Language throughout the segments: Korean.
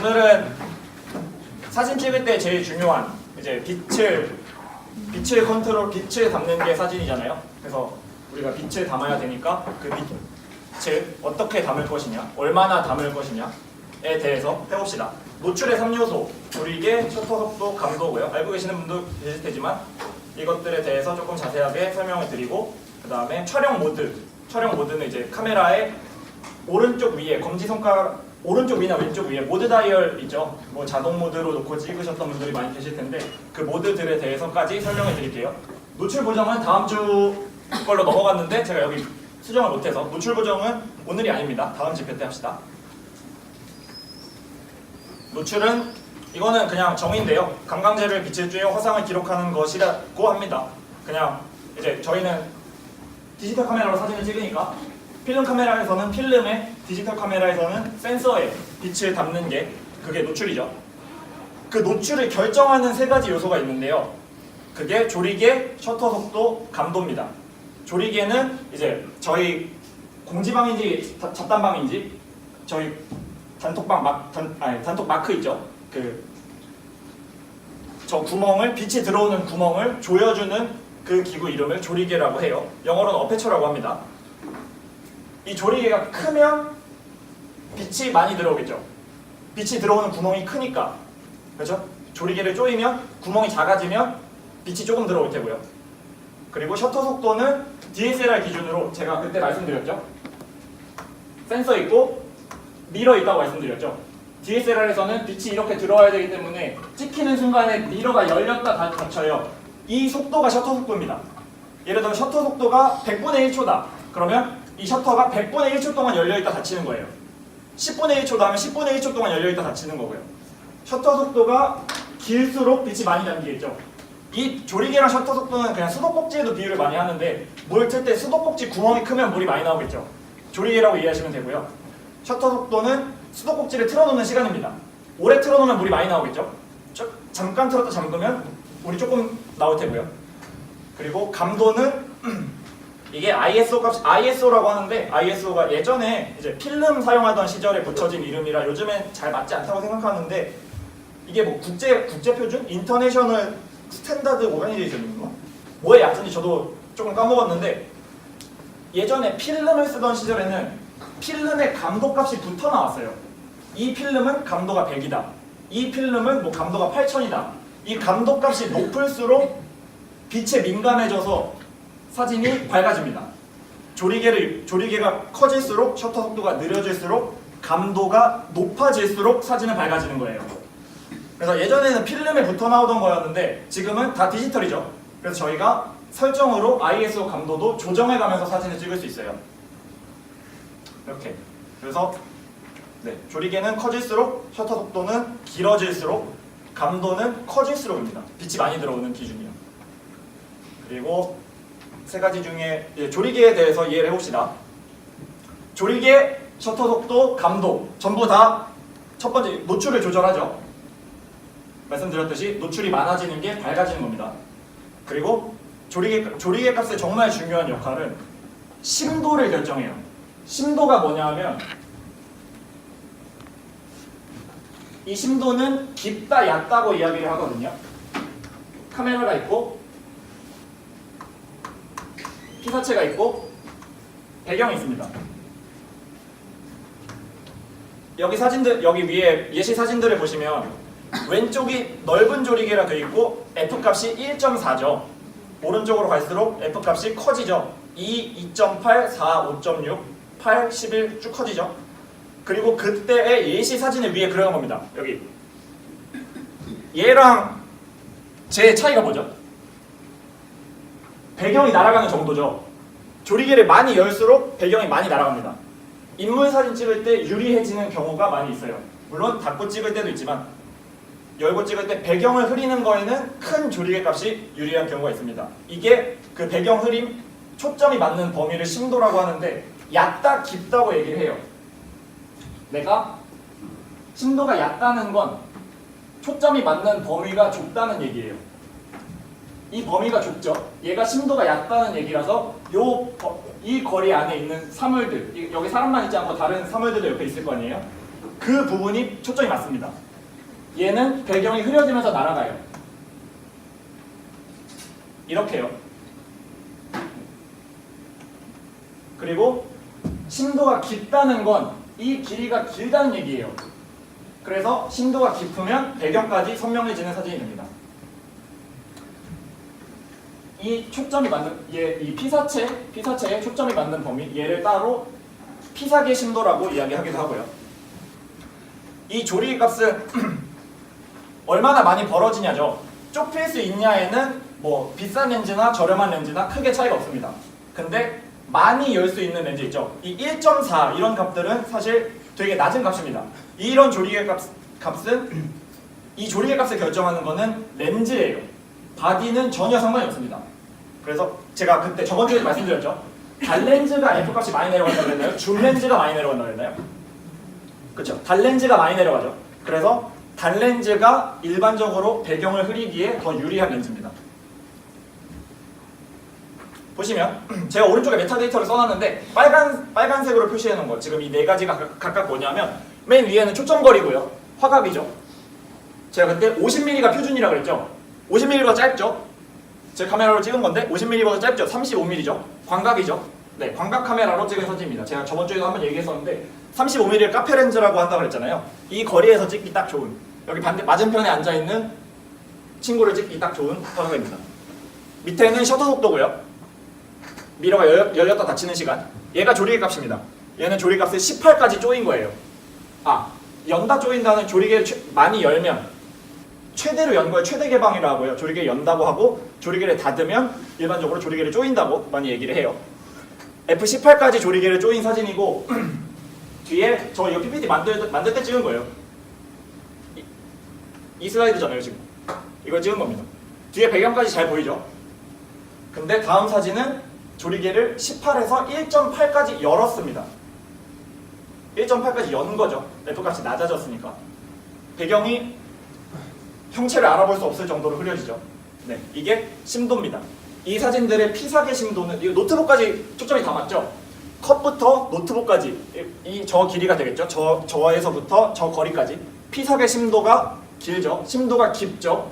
오늘은 사진 찍을 때 제일 중요한 이제 빛을 담는 게 사진이잖아요. 그래서 우리가 빛을 담아야 되니까 그 빛을 어떻게 담을 것이냐, 얼마나 담을 것이냐에 대해서 해봅시다. 노출의 3요소, 조리개, 셔터 속도, 감도고요. 알고 계시는 분도 계실 테지만 이것들에 대해서 조금 자세하게 설명을 드리고, 그 다음에 촬영 모드. 촬영 모드는 이제 카메라의 오른쪽 위에 검지손가락 오른쪽 위나 왼쪽 위에 모드 다이얼 있죠. 뭐 자동 모드로 놓고 찍으셨던 분들이 많이 계실 텐데 그 모드들에 대해서까지 설명해 드릴게요. 노출 보정은 다음 주 걸로 넘어갔는데 제가 여기 수정을 못해서 노출 보정은 오늘이 아닙니다. 다음 집회 때 합시다. 노출은 이거는 그냥 정의인데요. 감광제를 빛을 쬐어 화상을 기록하는 것이라고 합니다. 그냥 이제 저희는 디지털 카메라로 사진을 찍으니까 필름 카메라에서는 필름에, 디지털 카메라에서는 센서에 빛을 담는 게 그게 노출이죠. 그 노출을 결정하는 세 가지 요소가 있는데요. 그게 조리개, 셔터 속도, 감도입니다. 조리개는 이제 저희 공지방인지 잡단방인지 저희 단톡 마크 있죠. 저 구멍을 빛이 들어오는 구멍을 조여주는 그 기구 이름을 조리개라고 해요. 영어로는 어페처라고 합니다. 이 조리개가 크면 빛이 많이 들어오겠죠. 빛이 들어오는 구멍이 크니까, 그렇죠? 조리개를 조이면 구멍이 작아지면 빛이 조금 들어올 테고요. 그리고 셔터 속도는 DSLR 기준으로 제가 그때 말씀드렸죠. 센서 있고 미러 있다고 말씀드렸죠. DSLR에서는 빛이 이렇게 들어와야 되기 때문에 찍히는 순간에 미러가 열렸다 닫혀요. 이 속도가 셔터 속도입니다. 예를 들면 셔터 속도가 100분의 1초다. 그러면 이 셔터가 100분의 1초 동안 열려있다 닫히는 거예요. 10분의 1초다 하면 10분의 1초 동안 열려있다 닫히는 거고요. 셔터 속도가 길수록 빛이 많이 담기겠죠. 이 조리개랑 셔터 속도는 그냥 수도꼭지에도 비유를 많이 하는데 물 틀 때 수도꼭지 구멍이 크면 물이 많이 나오겠죠. 조리개라고 이해하시면 되고요. 셔터 속도는 수도꼭지를 틀어놓는 시간입니다. 오래 틀어놓으면 물이 많이 나오겠죠. 잠깐 틀었다 잠그면 물이 조금 나올 테고요. 그리고 감도는 이게 ISO라고 하는데 ISO가 예전에 이제 필름 사용하던 시절에 붙여진 이름이라 요즘엔 잘 맞지 않다고 생각하는데 이게 뭐 국제 표준? 인터내셔널 스탠다드 오가니제이션인가? 뭐의 약자인지 저도 조금 까먹었는데 예전에 필름을 쓰던 시절에는 필름의 감도값이 붙어 나왔어요. 이 필름은 감도가 100이다. 이 필름은 뭐 감도가 8000이다. 이 감도값이 높을수록 빛에 민감해져서 사진이 밝아집니다. 조리개가 커질수록 셔터 속도가 느려질수록 감도가 높아질수록 사진은 밝아지는 거예요. 그래서 예전에는 필름에 붙어 나오던 거였는데 지금은 다 디지털이죠. 그래서 저희가 설정으로 ISO 감도도 조정해가면서 사진을 찍을 수 있어요. 이렇게. 그래서 조리개는 커질수록 셔터 속도는 길어질수록 감도는 커질수록입니다. 빛이 많이 들어오는 기준이요. 그리고 세 가지 중에 조리개에 대해서 이해를 해봅시다. 조리개, 셔터 속도, 감도 전부 다 첫 번째 노출을 조절하죠. 말씀드렸듯이 노출이 많아지는 게 밝아지는 겁니다. 그리고 조리개 값의 정말 중요한 역할은 심도를 결정해요. 심도가 뭐냐 하면 이 심도는 깊다 얕다고 이야기를 하거든요. 카메라가 있고 피사체가 있고 배경이 있습니다. 여기 위에 예시 사진들을 보시면 왼쪽이 넓은 조리개라 되어 있고 F값이 1.4죠. 오른쪽으로 갈수록 F값이 커지죠. 2, 2.8, 4, 5.6, 8, 11 쭉 커지죠. 그리고 그때의 예시 사진을 위에 그려놓은 겁니다. 여기 얘랑 제 차이가 뭐죠? 배경이 날아가는 정도죠. 조리개를 많이 열수록 배경이 많이 날아갑니다. 인물 사진 찍을 때 유리해지는 경우가 많이 있어요. 물론 닫고 찍을 때도 있지만 열고 찍을 때 배경을 흐리는 거에는 큰 조리개 값이 유리한 경우가 있습니다. 이게 그 배경 흐림, 초점이 맞는 범위를 심도라고 하는데 얕다, 깊다고 얘기를 해요. 내가 심도가 얕다는 건 초점이 맞는 범위가 좁다는 얘기예요. 이 범위가 좁죠. 얘가 심도가 얕다는 얘기라서 이 거리 안에 있는 사물들, 여기 사람만 있지 않고 다른 사물들도 옆에 있을 거 아니에요? 그 부분이 초점이 맞습니다. 얘는 배경이 흐려지면서 날아가요. 이렇게요. 그리고 심도가 깊다는 건 이 길이가 길다는 얘기예요. 그래서 심도가 깊으면 배경까지 선명해지는 사진이 됩니다. 이 초점이 맞는 이 피사체의 초점이 맞는 범위, 얘를 따로 피사계 심도라고 이야기하기도 하고요. 이 조리개 값은 얼마나 많이 벌어지냐죠. 좁힐 수 있냐에는 뭐 비싼 렌즈나 저렴한 렌즈나 크게 차이가 없습니다. 근데 많이 열 수 있는 렌즈 있죠. 이 1.4 이런 값들은 사실 되게 낮은 값입니다. 이런 조리개 값은 이 조리개 값을 결정하는 거는 렌즈예요. 바디는 전혀 상관이 없습니다. 그래서 제가 그때 저번 주에 말씀드렸죠. 단렌즈가 F값이 많이 내려간다고 했나요? 줌렌즈가 많이 내려간다고 했나요? 그렇죠. 단렌즈가 많이 내려가죠. 그래서 단렌즈가 일반적으로 배경을 흐리기에 더 유리한 렌즈입니다. 보시면 제가 오른쪽에 메타데이터를 써놨는데 빨간색으로 표시해 놓은 거 지금 이 네 가지가 각각 뭐냐면 맨 위에는 초점거리고요. 화각이죠. 제가 그때 50mm가 표준이라고 그랬죠. 50mm보다 짧죠. 제 카메라로 찍은 건데 50mm보다 짧죠. 35mm죠. 광각이죠. 네, 광각 카메라로 찍은 사진입니다. 제가 저번 주에도 한번 얘기했었는데 35mm를 카페 렌즈라고 한다고 그랬잖아요. 이 거리에서 찍기 딱 좋은, 여기 맞은편에 앉아있는 친구를 찍기 딱 좋은 화각입니다. 밑에는 셔터 속도고요. 미러가 열렸다 닫히는 시간. 얘가 조리개 값입니다. 얘는 조리개 값을 18까지 조인 거예요. 연다 조인다는 조리개를 많이 열면 최대로 연 거예요. 최대 개방이라고 하고요. 조리개를 연다고 하고 조리개를 닫으면 일반적으로 조리개를 조인다고 많이 얘기를 해요. F18까지 조리개를 조인 사진이고 뒤에 저 이거 PPT 만들 때 찍은 거예요. 이 슬라이드잖아요 지금. 이걸 찍은 겁니다. 뒤에 배경까지 잘 보이죠? 근데 다음 사진은 조리개를 18에서 1.8까지 열었습니다. 1.8까지 연 거죠. F값이 낮아졌으니까. 배경이 형체를 알아볼 수 없을 정도로 흐려지죠. 네, 이게 심도입니다. 이 사진들의 피사계 심도는 이거 노트북까지 초점이 다 맞죠? 컷부터 노트북까지 저 길이가 되겠죠. 저에서부터 저 거리까지 피사계 심도가 길죠. 심도가 깊죠.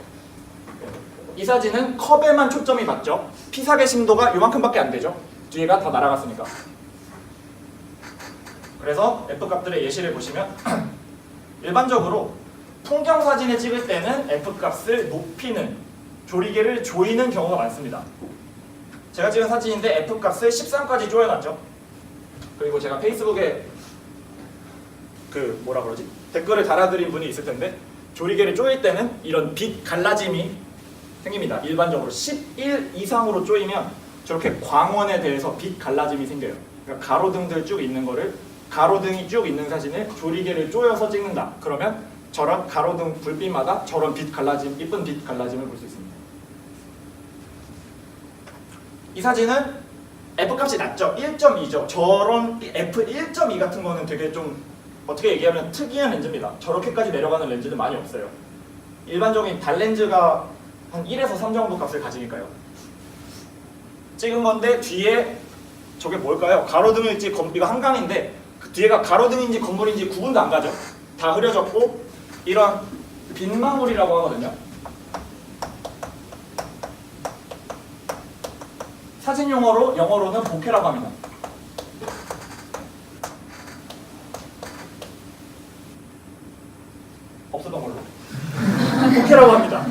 이 사진은 컵에만 초점이 맞죠. 피사계 심도가 요만큼밖에 안 되죠. 뒤에가 다 날아갔으니까. 그래서 F값들의 예시를 보시면 일반적으로 풍경 사진을 찍을 때는 F값을 높이는, 조리개를 조이는 경우가 많습니다. 제가 찍은 사진인데 F값을 13까지 조여놨죠. 그리고 제가 페이스북에 댓글을 달아드린 분이 있을 텐데 조리개를 조일 때는 이런 빛 갈라짐이 생깁니다. 일반적으로 11 이상으로 조이면 저렇게 광원에 대해서 빛 갈라짐이 생겨요. 그러니까 가로등들 쭉 있는 거를, 가로등이 쭉 있는 사진을 조리개를 조여서 찍는다. 그러면 저런 가로등 불빛마다 저런 빛 갈라짐, 이쁜 빛 갈라짐을 볼 수 있습니다. 이 사진은 F값이 낮죠. 1.2죠. 저런 F1.2 같은 거는 되게 좀 어떻게 얘기하면 특이한 렌즈입니다. 저렇게까지 내려가는 렌즈는 많이 없어요. 일반적인 단렌즈가 한 1에서 3 정도 값을 가지니까요. 찍은 건데 뒤에 저게 뭘까요? 가로등일지 이거 한강인데 그 뒤에가 가로등인지 건물인지 구분도 안 가죠. 다 흐려졌고 이런 빗망울이라고 하거든요. 사진 영어로는 보케라고 합니다. 없었던 걸로. 보케라고 합니다.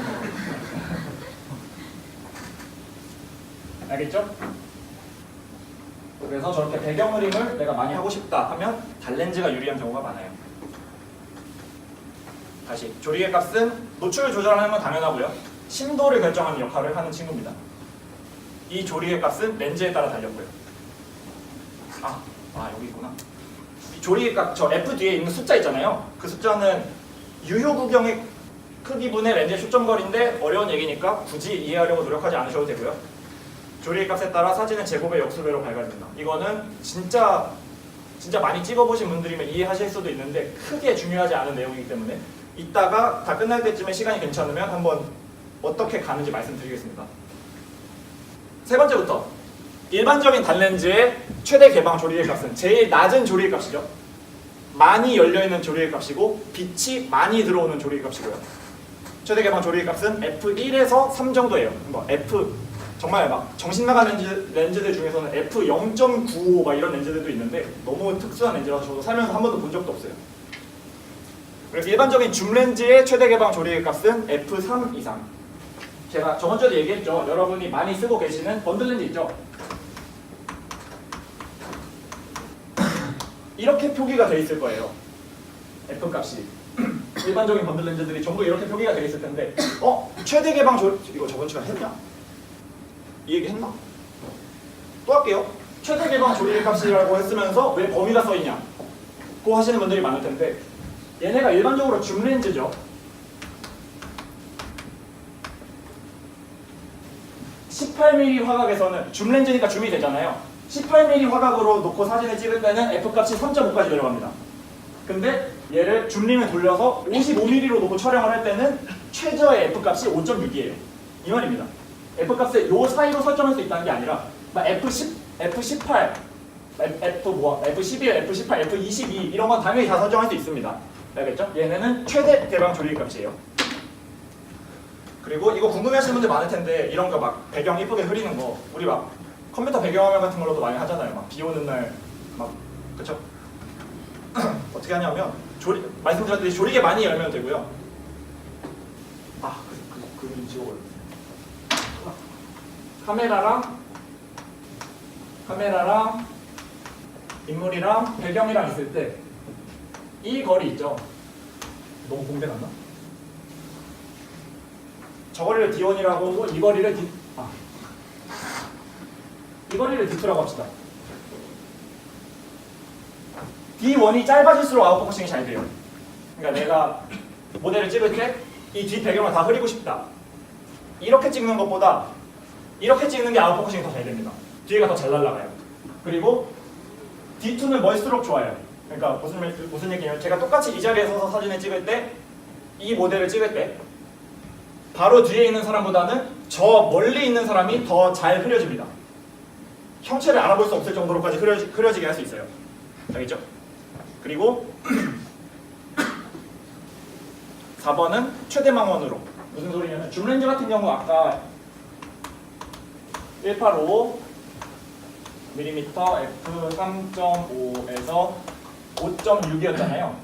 알겠죠? 그래서 저렇게 배경 흐림을 내가 많이 하고 싶다 하면 단렌즈가 유리한 경우가 많아요. 다시 조리개 값은 노출을 조절하는 건 당연하고요. 심도를 결정하는 역할을 하는 친구입니다. 이 조리개 값은 렌즈에 따라 달렸고요. 여기 있구나. 이 조리개 값, 저 F 뒤에 있는 숫자 있잖아요. 그 숫자는 유효구경의 크기분의 렌즈의 초점거리인데 어려운 얘기니까 굳이 이해하려고 노력하지 않으셔도 되고요. 조리개 값에 따라 사진은 제곱의 역수배로 밝아진다. 이거는 진짜 많이 찍어보신 분들이면 이해하실 수도 있는데 크게 중요하지 않은 내용이기 때문에 이따가 다 끝날 때쯤에 시간이 괜찮으면 한번 어떻게 가는지 말씀드리겠습니다. 세 번째부터 일반적인 단렌즈의 최대 개방 조리개 값은 제일 낮은 조리개 값이죠. 많이 열려있는 조리개 값이고 빛이 많이 들어오는 조리개 값이고요. 최대 개방 조리개 값은 f1에서 3 정도예요. 뭐 f 정말 막 정신 나간 렌즈들 중에서는 f0.95 막 이런 렌즈들도 있는데 너무 특수한 렌즈라서 저도 살면서 한 번도 본 적도 없어요. 그래서 일반적인 줌 렌즈의 최대 개방 조리개 값은 f3 이상. 제가 저번 주에도 얘기했죠. 여러분이 많이 쓰고 계시는 번들 렌즈 있죠. 이렇게 표기가 되어 있을 거예요. f 값이. 일반적인 번들 렌즈들이 전부 이렇게 표기가 되어 있을 텐데 최대 개방 이거 저번 주에 했냐? 이 얘기 했나? 또 할게요. 최대 개방 조리개 값이라고 했으면서 왜 범위가 써있냐? 고 하시는 분들이 많을 텐데 얘네가 일반적으로 줌 렌즈죠. 18mm 화각에서는 줌 렌즈니까 줌이 되잖아요. 18mm 화각으로 놓고 사진을 찍을 때는 F값이 3.5까지 내려갑니다. 근데 얘를 줌링을 돌려서 55mm로 놓고 촬영을 할 때는 최저의 F값이 5.6이에요. 이 말입니다. F값을 요 사이로 설정할 수 있다는 게 아니라 F10, F18, F11, F18, F22 이런 건 당연히 다 설정할 수 있습니다. 알겠죠? 얘네는 최대 개방 조리개 값이에요. 그리고 이거 궁금해하시는 분들 많을 텐데 이런 거 막 배경 이쁘게 흐리는 거 우리 막 컴퓨터 배경화면 같은 걸로도 많이 하잖아요. 막 비 오는 날 막 그쵸? 어떻게 하냐면 말씀드렸듯이 조리개 많이 열면 되고요. 그림 지워버려. 카메라랑 인물이랑 배경이랑 있을 때 이 거리 있죠? 너무 공대 났나? 저 거리를 D1이라고 하고 이 거리를 이 거리를 D2라고 합시다. D1이 짧아질수록 아웃포커싱이 잘 돼요. 그러니까 내가 모델을 찍을 때 이 뒷배경을 다 흐리고 싶다. 이렇게 찍는 것보다 이렇게 찍는 게 아웃포커싱이 더 잘 됩니다. 뒤에가 더 잘 날아가요. 그리고 D2는 멀수록 좋아요. 그러니까 무슨 얘기냐면 제가 똑같이 이 자리에 서서 사진을 찍을 때 이 모델을 찍을 때 바로 뒤에 있는 사람보다는 저 멀리 있는 사람이 더 잘 흐려집니다. 형체를 알아볼 수 없을 정도로까지 흐려지게 할 수 있어요. 알겠죠? 그리고 4번은 최대망원으로. 무슨 소리냐면 줌 렌즈 같은 경우 아까 185mm f3.5에서 5.6이었잖아요.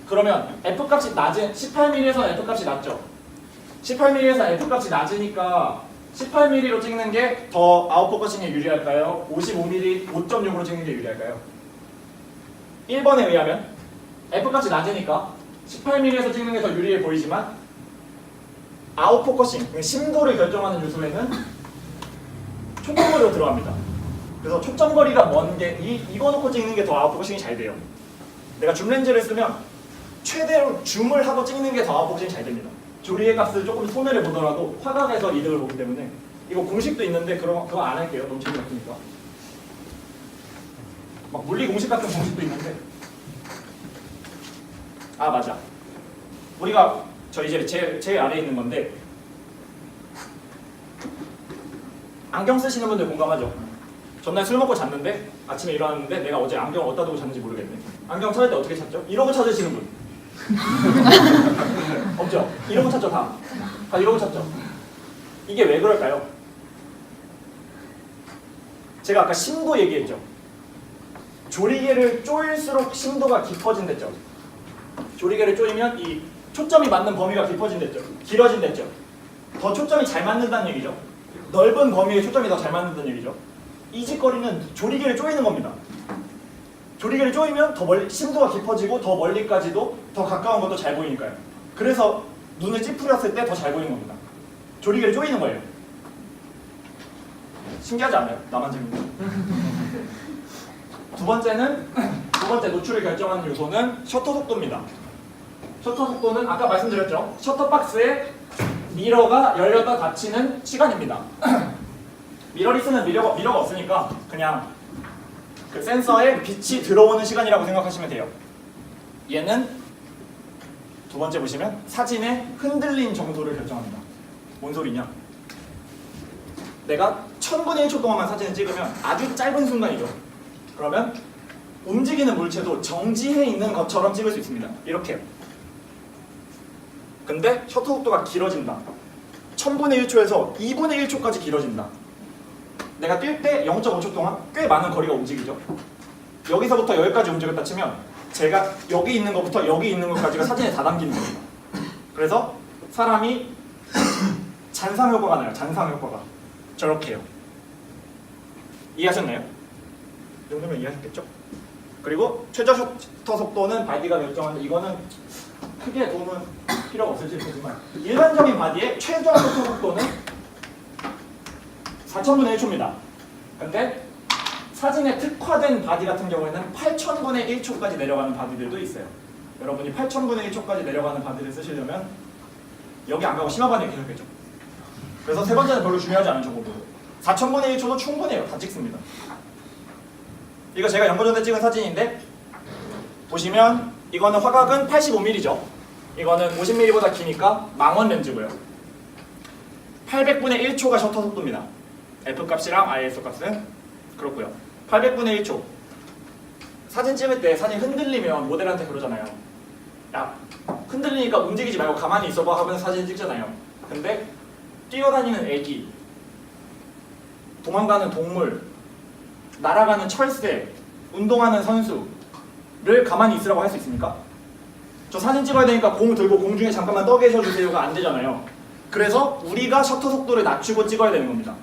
그러면 F값이 낮은 18mm에서 F값이 낮죠. 18mm에서 F값이 낮으니까 18mm로 찍는 게 더 아웃포커싱에 유리할까요? 55mm 5.6으로 찍는 게 유리할까요? 1번에 의하면 F값이 낮으니까 18mm에서 찍는 게 더 유리해 보이지만 아웃포커싱, 심도를 결정하는 요소에는 초점거리로 들어갑니다. 그래서 초점거리가 먼 게 이거 놓고 찍는 게 더 아웃포커싱이 잘 돼요. 내가 줌 렌즈를 쓰면 최대로 줌을 하고 찍는 게 더 아웃포커싱이 잘 됩니다. 조리개 값을 조금 손해를 보더라도 화각에서 이득을 보기 때문에 이거 공식도 있는데 그거 안 할게요. 너무 재미없으니까. 막 물리 공식 같은 공식도 있는데 맞아. 우리가 저 이제 제일 아래에 있는 건데 안경 쓰시는 분들 공감하죠? 전날 술 먹고 잤는데 아침에 일어났는데 내가 어제 안경을 어디다 두고 잤는지 모르겠네. 안경 찾을 때 어떻게 찾죠? 이러고 찾으시는 분 없죠? 이러고 찾죠. 다 이러고 찾죠. 이게 왜 그럴까요? 제가 아까 심도 얘기했죠. 조리개를 조일수록 심도가 깊어진댔죠. 조리개를 조이면 이 초점이 맞는 범위가 깊어진댔죠. 길어진댔죠. 더 초점이 잘 맞는다는 얘기죠. 넓은 범위에 초점이 더 잘 맞는다는 얘기죠. 이 짓거리는 조리개를 조이는 겁니다. 조리개를 조이면 더 멀리, 심도가 깊어지고 더 멀리까지도 더 가까운 것도 잘 보이니까요. 그래서 눈을 찌푸렸을 때 더 잘 보이는 겁니다. 조리개를 조이는 거예요. 신기하지 않아요? 나만 재밌네. 두 번째 노출을 결정하는 요소는 셔터 속도입니다. 셔터 속도는 아까 말씀드렸죠. 셔터박스에 미러가 열렸다 닫히는 시간입니다. 미러리스는 미러가 없으니까 그냥 그 센서에 빛이 들어오는 시간이라고 생각하시면 돼요. 얘는 두 번째 보시면 사진의 흔들림 정도를 결정합니다. 뭔 소리냐? 내가 1000분의 1초 동안만 사진을 찍으면 아주 짧은 순간이죠. 그러면 움직이는 물체도 정지해 있는 것처럼 찍을 수 있습니다. 이렇게요. 근데 셔터 속도가 길어진다. 1000분의 1초에서 2분의 1초까지 길어진다. 내가 뛸 때 0.5초 동안 꽤 많은 거리가 움직이죠. 여기서부터 여기까지 움직였다 치면 제가 여기 있는 것부터 여기 있는 것까지가 사진에 다 담기는 겁니다. 그래서 사람이 잔상 효과가 나요. 잔상 효과가. 저렇게요. 이해하셨나요? 이 정도면 이해하셨겠죠? 그리고 최저 셔터 속도는 바디가 결정하는데 이거는 크게 도움은 필요가 없을지 모르지만 일반적인 바디의 최저 셔터 속도는 4000분의 1초입니다. 근데 사진에 특화된 바디 같은 경우에는 8000분의 1초까지 내려가는 바디들도 있어요. 여러분이 8000분의 1초까지 내려가는 바디를 쓰시려면 여기 안 가고 심화반에 계속했죠. 그래서 세 번째는 별로 중요하지 않은 정보고 4000분의 1초도 충분해요. 다 찍습니다. 이거 제가 연구 전에 찍은 사진인데 보시면 이거는 화각은 85mm죠. 이거는 50mm보다 기니까 망원 렌즈고요. 800분의 1초가 셔터 속도입니다. F값이랑 ISO 값은 그렇고요. 800분의 1초. 사진 찍을 때 사진 흔들리면 모델한테 그러잖아요. 야, 흔들리니까 움직이지 말고 가만히 있어봐 하면서 사진 찍잖아요. 근데 뛰어다니는 애기, 도망가는 동물, 날아가는 철새, 운동하는 선수를 가만히 있으라고 할 수 있습니까? 저 사진 찍어야 되니까 공 들고 공중에 잠깐만 떠 계셔주세요가 안 되잖아요. 그래서 우리가 셔터 속도를 낮추고 찍어야 되는 겁니다.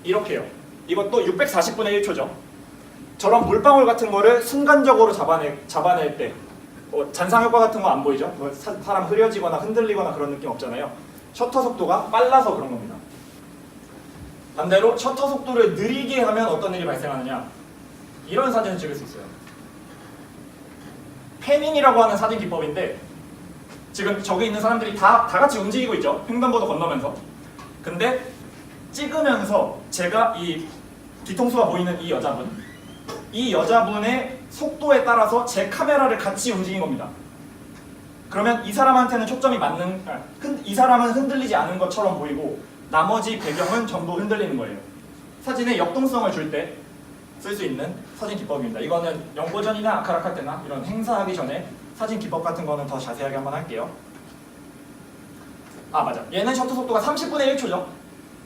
이렇게요. 이것도 640분의 1초죠. 저런 물방울 같은 거를 순간적으로 잡아낼 때 잔상 효과 같은 거 안 보이죠? 사람 흐려지거나 흔들리거나 그런 느낌 없잖아요. 셔터 속도가 빨라서 그런 겁니다. 반대로 셔터 속도를 느리게 하면 어떤 일이 발생하느냐, 이런 사진을 찍을 수 있어요. 패닝이라고 하는 사진 기법인데 지금 저기 있는 사람들이 다 같이 움직이고 있죠. 횡단보도 건너면서. 근데 찍으면서 제가 이 뒤통수가 보이는 이 여자분의 속도에 따라서 제 카메라를 같이 움직인 겁니다. 그러면 이 사람한테는 초점이 이 사람은 흔들리지 않은 것처럼 보이고 나머지 배경은 전부 흔들리는 거예요. 사진에 역동성을 줄 때 쓸 수 있는 사진 기법입니다. 이거는 연고전이나 아카라카 때나 이런 행사하기 전에 사진 기법 같은 거는 더 자세하게 한번 할게요. 아 맞아. 얘는 셔터 속도가 30분의 1초죠.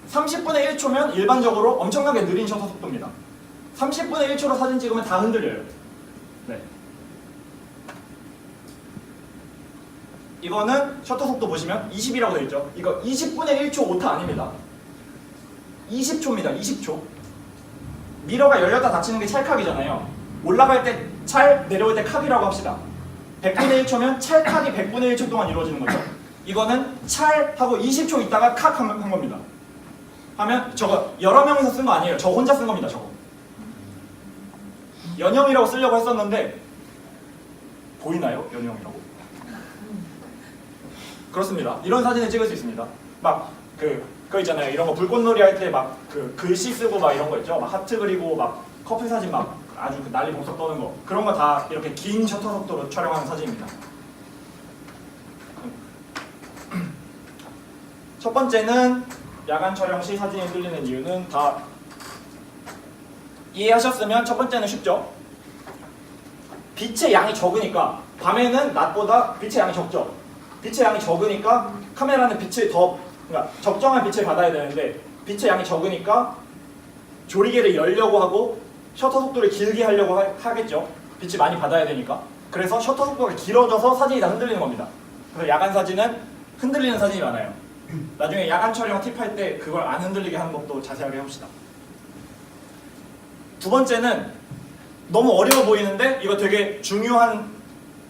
30분의 1초면 일반적으로 엄청나게 느린 셔터 속도입니다. 30분의 1초로 사진 찍으면 다 흔들려요. 네. 이거는 셔터 속도 보시면 20이라고 되어 있죠. 이거 20분의 1초 오타 아닙니다. 20초입니다. 20초. 미러가 열렸다 닫히는 게 찰칵이잖아요. 올라갈 때 찰, 내려올 때 칵이라고 합시다. 100분의 1초면 찰칵이 100분의 1초 동안 이루어지는 거죠. 이거는 찰 하고 20초 있다가 칵 한 겁니다. 하면 저거 여러 명이서 쓴 거 아니에요. 저 혼자 쓴 겁니다. 저거. 연영이라고 쓰려고 했었는데 보이나요? 연영이라고? 그렇습니다. 이런 사진을 찍을 수 있습니다. 막 그거 있잖아요. 이런 거 불꽃놀이 할 때 막 그 글씨 쓰고 막 이런 거 있죠. 막 하트 그리고 막 커플 사진 막 아주 난리 봉석 떠는 거. 그런 거 다 이렇게 긴 셔터 속도로 촬영하는 사진입니다. 첫 번째는 야간 촬영 시 사진이 흔들리는 이유는 다 이해하셨으면 첫 번째는 쉽죠. 빛의 양이 적으니까 밤에는 낮보다 빛의 양이 적죠. 빛의 양이 적으니까 카메라는 빛을 그러니까 적정한 빛을 받아야 되는데 빛의 양이 적으니까 조리개를 열려고 하고 셔터 속도를 길게 하려고 하겠죠. 빛이 많이 받아야 되니까. 그래서 셔터 속도가 길어져서 사진이 다 흔들리는 겁니다. 그래서 야간 사진은 흔들리는 사진이 많아요. 나중에 야간 촬영 팁할 때 그걸 안 흔들리게 하는 것도 자세하게 해봅시다. 두 번째는 너무 어려워 보이는데 이거 되게 중요한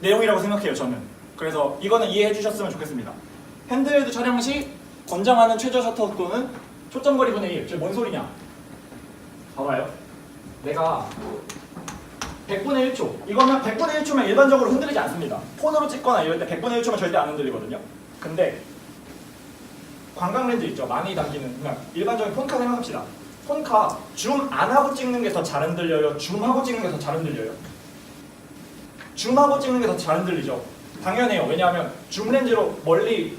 내용이라고 생각해요. 저는. 그래서 이거는 이해해 주셨으면 좋겠습니다. 핸드헬드 촬영 시 권장하는 최저 셔터 속도는 초점거리 분의 1. 저게 뭔 소리냐? 봐봐요. 내가 100분의 1초. 이거는 100분의 1초면 일반적으로 흔들리지 않습니다. 폰으로 찍거나 이럴 때 100분의 1초면 절대 안 흔들리거든요. 근데 광각 렌즈 있죠? 많이 담기는. 그냥 일반적인 폰카 생각합시다. 폰카 줌 안 하고 찍는 게 더 잘 흔들려요? 줌하고 찍는 게 더 잘 흔들려요? 줌하고 찍는 게 더 잘 흔들리죠? 당연해요. 왜냐하면 줌 렌즈로 멀리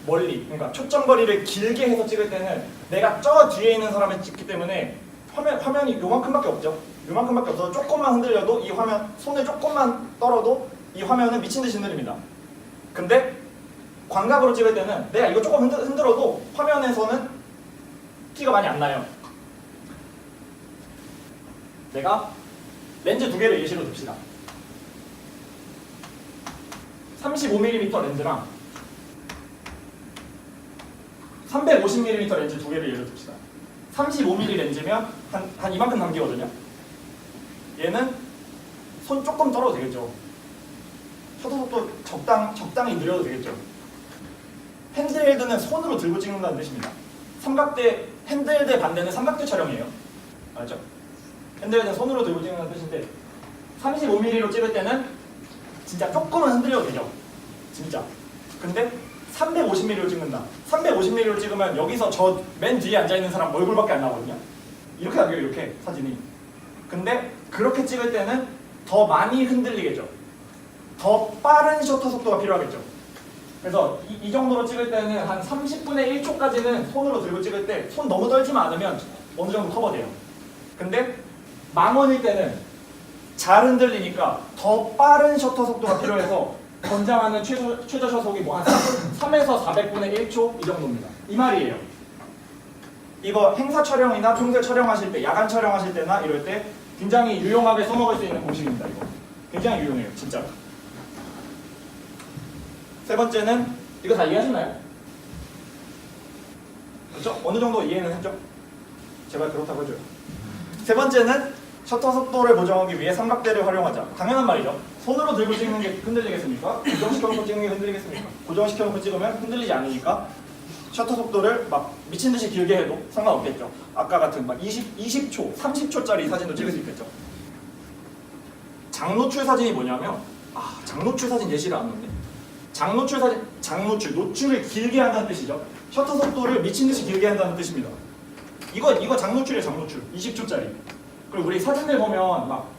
그러니까 초점거리를 길게 해서 찍을 때는 내가 저 뒤에 있는 사람을 찍기 때문에 화면이 요만큼밖에 없죠. 요만큼밖에 없어서 조금만 흔들려도 이 화면, 손을 조금만 떨어도 이 화면은 미친듯이 흔들립니다. 근데 광각으로 찍을 때는 내가 이거 조금 흔들어도 화면에서는 티가 많이 안 나요. 내가 렌즈 두 개를 예시로 듭시다. 35mm 렌즈랑 350mm 렌즈 두 개를 예로 듭시다. 35mm 렌즈면 한 이만큼 남기거든요. 얘는 손 조금 떨어도 되겠죠. 셔터 속도 적당히 느려도 되겠죠. 핸드헬드는 손으로 들고 찍는다는 뜻입니다. 삼각대, 핸드헬드의 반대는 삼각대 촬영이에요. 알죠? 핸드헬드는 손으로 들고 찍는다는 뜻인데 35mm로 찍을 때는 진짜 조금은 흔들려도 되죠. 진짜. 근데 350mm로 찍는다. 350mm로 찍으면 여기서 저 맨 뒤에 앉아있는 사람 얼굴밖에 안 나오거든요. 이렇게 나와요. 이렇게 사진이. 근데 그렇게 찍을 때는 더 많이 흔들리겠죠. 더 빠른 셔터 속도가 필요하겠죠. 그래서 이 정도로 찍을 때는 한 30분의 1초까지는 손으로 들고 찍을 때 손 너무 떨지만 않으면 어느 정도 커버돼요. 근데 망원일 때는 잘 흔들리니까 더 빠른 셔터 속도가 필요해서 권장하는 최저 저속이 뭐 한 3에서 400분의 1초 이 정도입니다. 이 말이에요. 이거 행사 촬영이나 평소에 촬영하실 때, 야간 촬영하실 때나 이럴 때 굉장히 유용하게 써먹을 수 있는 공식입니다. 이거 굉장히 유용해요, 진짜. 세 번째는 이거 다 이해하셨나요? 그렇죠? 어느 정도 이해는 했죠? 제발 그렇다고 해줘요. 세 번째는 셔터 속도를 보정하기 위해 삼각대를 활용하자. 당연한 말이죠. 손으로 들고 찍는 게 흔들리겠습니까? 고정시켜놓고 찍는 게 흔들리겠습니까? 고정시켜놓고 찍으면 흔들리지 않으니까 셔터 속도를 막 미친듯이 길게 해도 상관없겠죠. 아까 같은 막 20초, 30초짜리 사진도 찍을 수 있겠죠. 장노출 사진이 뭐냐면 장노출 사진 예시를 안 넣네. 장노출 사진, 노출을 길게 한다는 뜻이죠. 셔터 속도를 미친듯이 길게 한다는 뜻입니다. 이거 장노출이에요, 장노출. 20초짜리. 그리고 우리 사진을 보면 막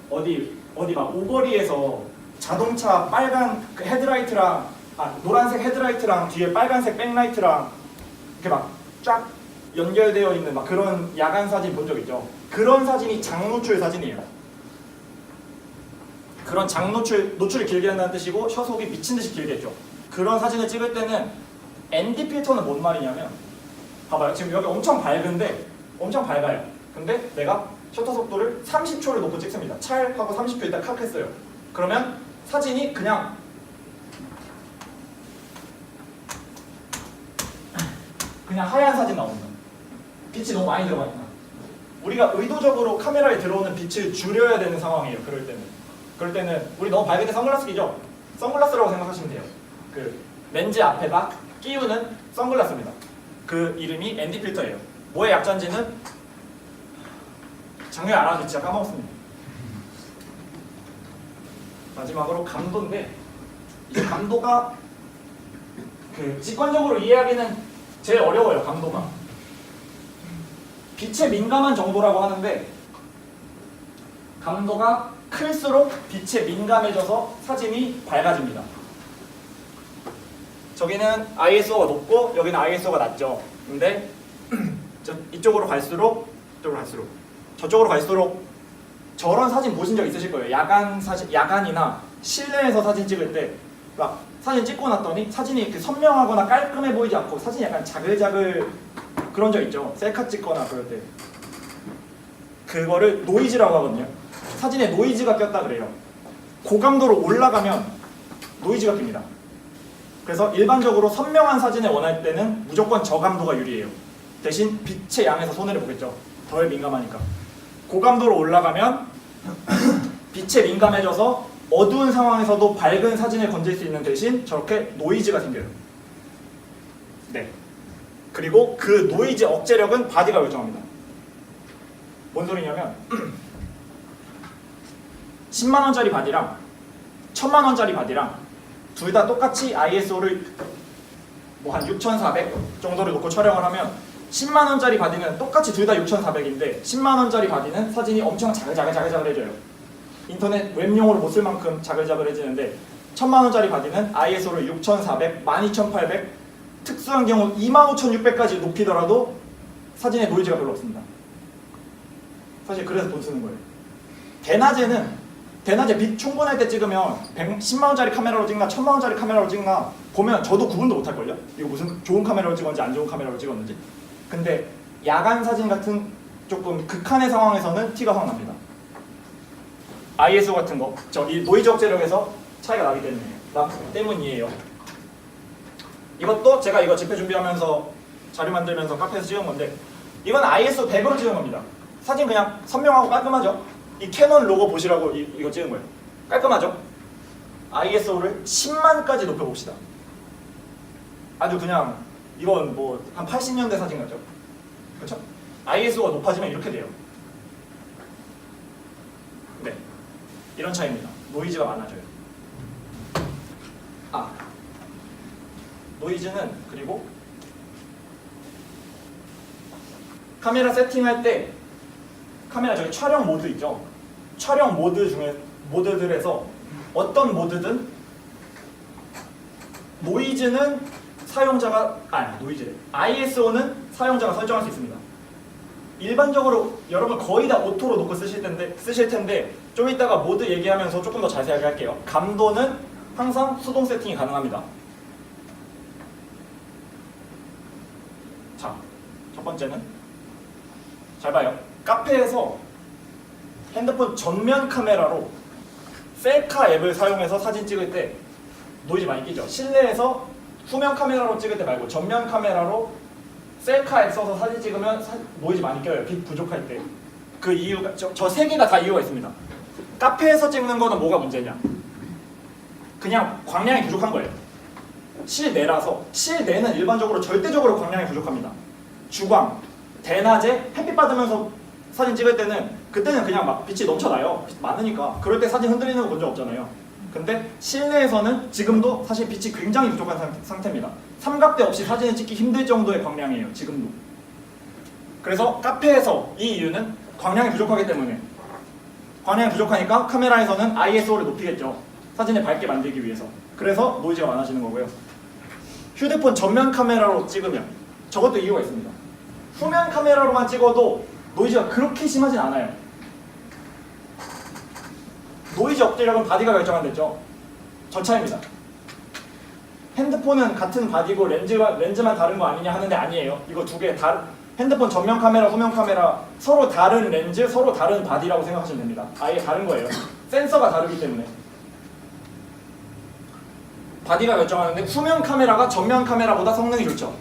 어디 막 오거리에서 자동차 빨간 그 헤드라이트랑 노란색 헤드라이트랑 뒤에 빨간색 백라이트랑 이렇게 막 쫙 연결되어 있는 막 그런 야간 사진 본 적 있죠? 그런 사진이 장노출 사진이에요. 그런 노출을 길게 한다는 뜻이고 셔속이 미친듯이 길게 했죠. 그런 사진을 찍을 때는 ND 필터는 뭔 말이냐면 봐봐요. 지금 여기 엄청 밝은데 엄청 밝아요. 근데 내가 셔터 속도를 30초를 놓고 찍습니다. 찰 하고 30초 있다 칵 했어요. 그러면 사진이 그냥 하얀 사진 나옵니다. 빛이 너무 많이 들어가 있구나. 우리가 의도적으로 카메라에 들어오는 빛을 줄여야 되는 상황이에요. 그럴 때는 우리 너무 밝을 때 선글라스 끼죠? 선글라스라고 생각하시면 돼요. 그 렌즈 앞에다 끼우는 선글라스입니다. 그 이름이 ND 필터예요. 뭐의 약자인지는 작년에 알았는데 진짜 까먹었습니다. 마지막으로 감도인데 이 감도가 그 직관적으로 이해하기는 제일 어려워요. 감도가 빛에 민감한 정도라고 하는데 감도가 클수록 빛에 민감해져서 사진이 밝아집니다. 저기는 ISO가 높고 여기는 ISO가 낮죠. 근데 이쪽으로 갈수록 저쪽으로 갈수록 저런 사진 보신 적 있으실 거예요. 야간이나 실내에서 사진 찍을 때 막 사진 찍고 났더니 사진이 이렇게 선명하거나 깔끔해 보이지 않고 사진이 약간 자글자글 그런 적 있죠. 셀카 찍거나 그럴 때 그거를 노이즈라고 하거든요. 사진에 노이즈가 꼈다 그래요. 고감도로 올라가면 노이즈가 낍니다. 그래서 일반적으로 선명한 사진을 원할 때는 무조건 저감도가 유리해요. 대신 빛의 양에서 손해를 보겠죠. 덜 민감하니까. 고감도로 올라가면 빛에 민감해져서 어두운 상황에서도 밝은 사진을 건질 수 있는 대신 저렇게 노이즈가 생겨요. 네. 그리고 그 노이즈 억제력은 바디가 결정합니다. 뭔 소리냐면 10만원짜리 바디랑 1000만원짜리 바디랑 둘 다 똑같이 ISO를 뭐 한 6400 정도를 놓고 촬영을 하면 10만원짜리 바디는 똑같이 둘 다 6400인데 10만원짜리 바디는 사진이 엄청 자글자글해져요. 인터넷 웹용으로 못 쓸 만큼 자글자글해지는데 1000만원짜리 바디는 ISO를 6400, 12800 특수한 경우 25600까지 높이더라도 사진에 노이즈가 별로 없습니다. 사실 그래서 돈 쓰는 거예요. 대낮에 빛 충분할 때 찍으면 10만원짜리 카메라로 찍나 1000만원짜리 카메라로 찍나 보면 저도 구분도 못할걸요? 이거 무슨 좋은 카메라로 찍었는지 안 좋은 카메라로 찍었는지. 근데 야간 사진 같은 조금 극한의 상황에서는 티가 확 납니다. ISO 같은 거, 이 노이즈 억제력에서 차이가 나기 때문이에요. 이것도 제가 이거 집회 준비하면서 자료 만들면서 카페에서 찍은 건데 이건 ISO 100으로 찍은 겁니다. 사진 그냥 선명하고 깔끔하죠? 이 캐논 로고 보시라고 이거 찍은 거예요. 깔끔하죠? ISO를 10만까지 높여봅시다. 아주 그냥 이건 뭐 한 80년대 사진 같죠? 그렇죠? ISO가 높아지면 이렇게 돼요. 네, 이런 차이입니다. 노이즈가 많아져요. 노이즈는 그리고 카메라 세팅할 때 카메라 저기 촬영 모드 있죠? 촬영 모드 중에 모드들에서 어떤 모드든 ISO는 사용자가 설정할 수 있습니다. 일반적으로 여러분 거의 다 오토로 놓고 쓰실 텐데 좀 이따가 모드 얘기하면서 조금 더 자세하게 할게요. 감도는 항상 수동 세팅이 가능합니다. 자, 첫 번째는 잘 봐요. 카페에서 핸드폰 전면 카메라로 셀카 앱을 사용해서 사진 찍을 때 노이즈 많이 끼죠. 실내에서 후면 카메라로 찍을 때 말고 전면 카메라로 셀카 앱 써서 사진 찍으면 노이즈 많이 껴요. 빛 부족할 때. 그 이유가 저 세 개가 다 이유가 있습니다. 카페에서 찍는 거는 뭐가 문제냐? 그냥 광량이 부족한 거예요. 실내라서 실내는 일반적으로 절대적으로 광량이 부족합니다. 주광, 대낮에 햇빛 받으면서 사진 찍을 때는 그때는 그냥 막 빛이 넘쳐나요. 빛 많으니까. 그럴 때 사진 흔들리는 거 본 적 없잖아요. 근데 실내에서는 지금도 사실 빛이 굉장히 부족한 상태입니다. 삼각대 없이 사진을 찍기 힘들 정도의 광량이에요. 지금도. 그래서 카페에서 이 이유는 광량이 부족하기 때문에 광량이 부족하니까 카메라에서는 ISO를 높이겠죠. 사진을 밝게 만들기 위해서. 그래서 노이즈가 많아지는 거고요. 휴대폰 전면 카메라로 찍으면 저것도 이유가 있습니다. 후면 카메라로만 찍어도 노이즈가 그렇게 심하진 않아요. 노이즈 억제력은 바디가 결정한댔죠. 저 차이입니다. 핸드폰은 같은 바디고 렌즈만 다른 거 아니냐 하는데 아니에요. 이거 두 개 핸드폰 전면 카메라, 후면 카메라 서로 다른 렌즈, 서로 다른 바디라고 생각하시면 됩니다. 아예 다른 거예요. 센서가 다르기 때문에. 바디가 결정하는데 후면 카메라가 전면 카메라보다 성능이 좋죠.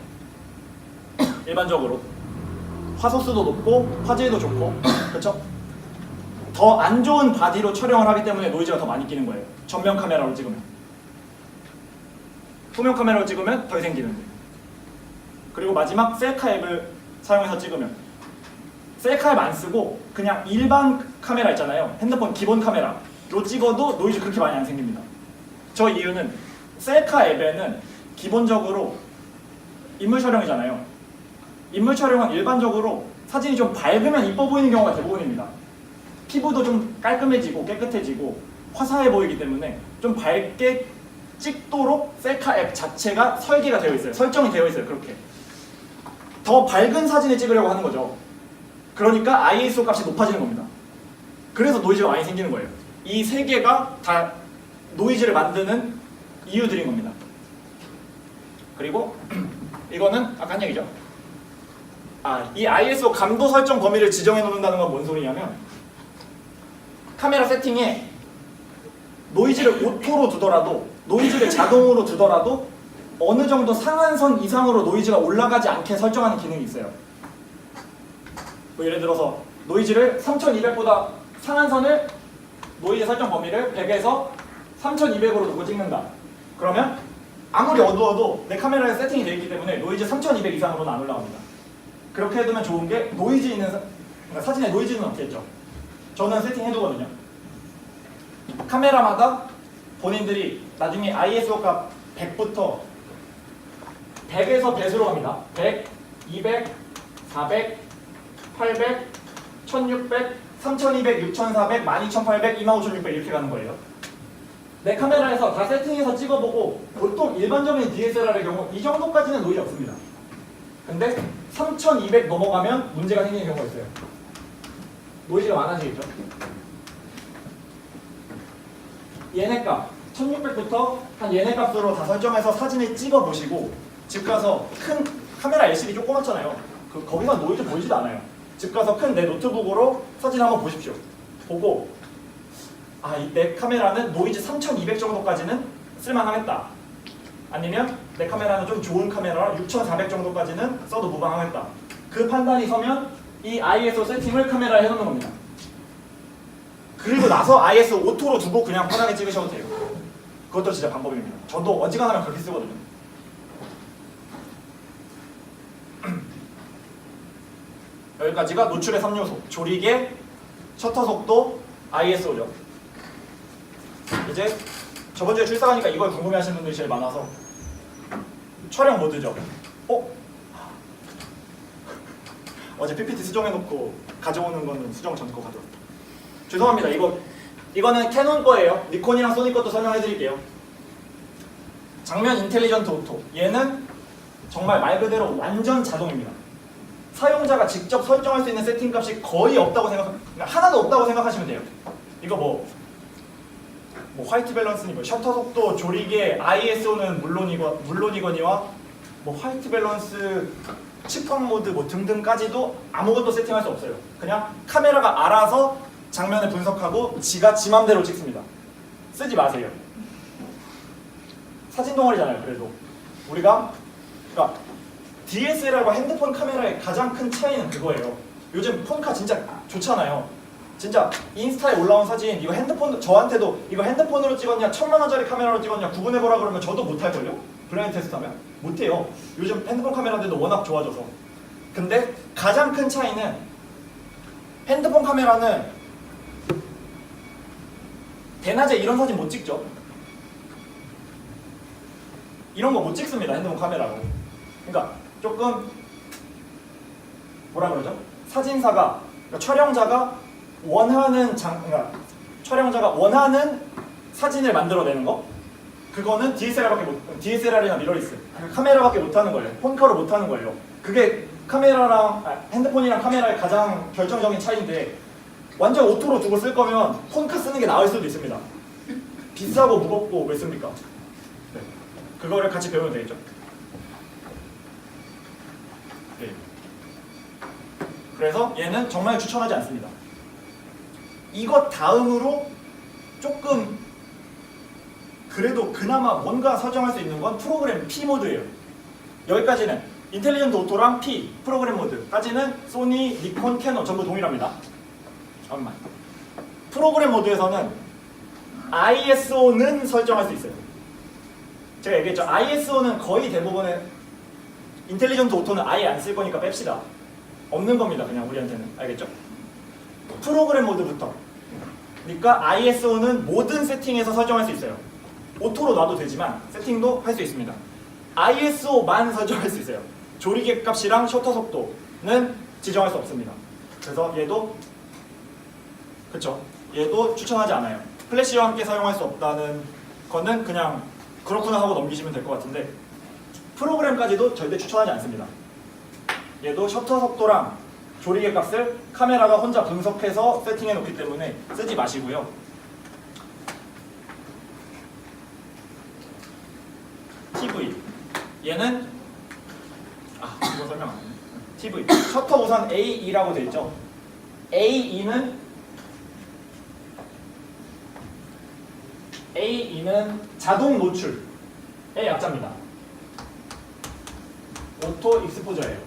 일반적으로 화소수도 높고 화질도 좋고 그렇죠? 더 안 좋은 바디로 촬영을 하기 때문에 노이즈가 더 많이 끼는 거예요. 전면 카메라로 찍으면. 후면 카메라로 찍으면 덜 생기는데. 그리고 마지막 셀카 앱을 사용해서 찍으면 셀카 앱 안 쓰고 그냥 일반 카메라 있잖아요. 핸드폰 기본 카메라로 찍어도 노이즈 그렇게 많이 안 생깁니다. 저 이유는 셀카 앱에는 기본적으로 인물 촬영이잖아요. 인물 촬영은 일반적으로 사진이 좀 밝으면 이뻐 보이는 경우가 대부분입니다. 피부도 좀 깔끔해지고 깨끗해지고 화사해 보이기 때문에 좀 밝게 찍도록 셀카 앱 자체가 설계가 되어 있어요. 설정이 되어 있어요. 그렇게 더 밝은 사진을 찍으려고 하는 거죠. 그러니까 ISO 값이 높아지는 겁니다. 그래서 노이즈가 많이 생기는 거예요. 이 세 개가 다 노이즈를 만드는 이유들인 겁니다. 그리고 이거는 아까 한 얘기죠. 이 ISO 감도 설정 범위를 지정해 놓는다는 건 뭔 소리냐면 카메라 세팅에 노이즈를 오토로 두더라도 노이즈를 자동으로 두더라도 어느 정도 상한선 이상으로 노이즈가 올라가지 않게 설정하는 기능이 있어요. 뭐 예를 들어서 노이즈를 3200보다 상한선을 노이즈 설정 범위를 100에서 3200으로 두고 찍는다. 그러면 아무리 어두워도 내 카메라에 세팅이 되어 있기 때문에 노이즈 3200 이상으로는 안 올라갑니다. 그렇게 해두면 좋은 게 노이즈 있는 그러니까 사진에 노이즈는 없겠죠. 저는 세팅해두거든요. 카메라마다 본인들이 나중에 ISO 값 100부터 100에서 배수로 갑니다. 100, 200, 400, 800, 1600, 3200, 6400, 12800, 25600 이렇게 가는 거예요. 내 카메라에서 다 세팅해서 찍어보고 보통 일반적인 DSLR의 경우 이 정도까지는 노이즈 없습니다. 근데 3200 넘어가면 문제가 생기는 경우가 있어요. 노이즈가 많아지겠죠. 얘네 값 1600부터 한 얘네 값으로 다 설정해서 사진을 찍어 보시고 집 가서 큰 카메라 LCD 조그맣잖아요. 거기서 노이즈 보이지도 않아요. 집 가서 큰 내 노트북으로 사진 한번 보십시오. 보고 내 카메라는 노이즈 3200 정도까지는 쓸만하겠다. 아니면 내 카메라는 좀 좋은 카메라 6400 정도까지는 써도 무방하겠다. 그 판단이 서면 이 ISO 세팅을 카메라에 해놓는 겁니다. 그리고 나서 ISO 오토로 두고 그냥 편하게 찍으셔도 돼요. 그것도 진짜 방법입니다. 저도 어지간하면 그렇게 쓰거든요. 여기까지가 노출의 3요소. 조리개, 셔터 속도, ISO죠. 이제 저번 주에 출사하니까 이걸 궁금해하시는 분들이 제일 많아서 촬영 모드죠. 어제 PPT 수정해놓고 가져오는 거는 수정 전 거 가져왔다. 죄송합니다. 이거는 캐논 거예요. 니콘이랑 소니 것도 설명해드릴게요. 장면 인텔리전트 오토. 얘는 정말 말 그대로 완전 자동입니다. 사용자가 직접 설정할 수 있는 세팅 값이 거의 없다고 하나도 없다고 생각하시면 돼요. 이거 뭐 화이트 밸런스니 셔터 속도, 조리개, ISO는 물론이거니와 화이트 밸런스, 측정 모드 등등까지도 아무것도 세팅할 수 없어요. 그냥 카메라가 알아서 장면을 분석하고 지가 지 맘대로 찍습니다. 쓰지 마세요. 사진 동아리잖아요. 그래도 그러니까 DSLR과 핸드폰 카메라의 가장 큰 차이는 그거예요. 요즘 폰카 진짜 좋잖아요. 진짜 인스타에 올라온 사진 이거 저한테도 이거 핸드폰으로 찍었냐 1000만원짜리 카메라로 찍었냐 구분해보라 그러면 저도 못할걸요? 블라인드 테스트 하면? 못해요. 요즘 핸드폰 카메라들도 워낙 좋아져서. 근데 가장 큰 차이는 핸드폰 카메라는 대낮에 이런 사진 못 찍죠. 이런 거 못 찍습니다. 핸드폰 카메라로. 그러니까 조금 뭐라 그러죠? 사진사가 촬영자가 원하는 사진을 만들어내는 거 그거는 DSLR이나 미러리스 카메라밖에 못하는 거예요. 폰카로 못하는 거예요. 그게 핸드폰이랑 카메라의 가장 결정적인 차이인데 완전 오토로 두고 쓸 거면 폰카 쓰는 게 나을 수도 있습니다. 비싸고 무겁고 왜 씁니까? 네. 그거를 같이 배우면 되겠죠. 네. 그래서 얘는 정말 추천하지 않습니다. 이것 다음으로 조금 그래도 그나마 뭔가 설정할 수 있는 건 프로그램 P 모드예요. 여기까지는 인텔리전트 오토랑 P 프로그램 모드까지는 소니, 니콘, 캐논 전부 동일합니다. 잠깐만. 프로그램 모드에서는 ISO는 설정할 수 있어요. 제가 얘기했죠. ISO는 거의 대부분의 인텔리전트 오토는 아예 안 쓸 거니까 뺍시다. 없는 겁니다. 그냥 우리한테는. 알겠죠? 프로그램 모드부터. 그러니까 ISO는 모든 세팅에서 설정할 수 있어요. 오토로 놔도 되지만 세팅도 할 수 있습니다. ISO만 설정할 수 있어요. 조리개 값이랑 셔터 속도는 지정할 수 없습니다. 그래서 얘도 추천하지 않아요. 플래시와 함께 사용할 수 없다는 거는 그냥 그렇구나 하고 넘기시면 될 것 같은데 프로그램까지도 절대 추천하지 않습니다. 얘도 셔터 속도랑 조리개 값을 카메라가 혼자 분석해서 세팅해 놓기 때문에 쓰지 마시고요. TV 얘는 이거 설명 안 했네. TV 셔터 우선 A2라고 되어 있죠. A2는 자동 노출의 약자입니다. 오토 익스포저예요.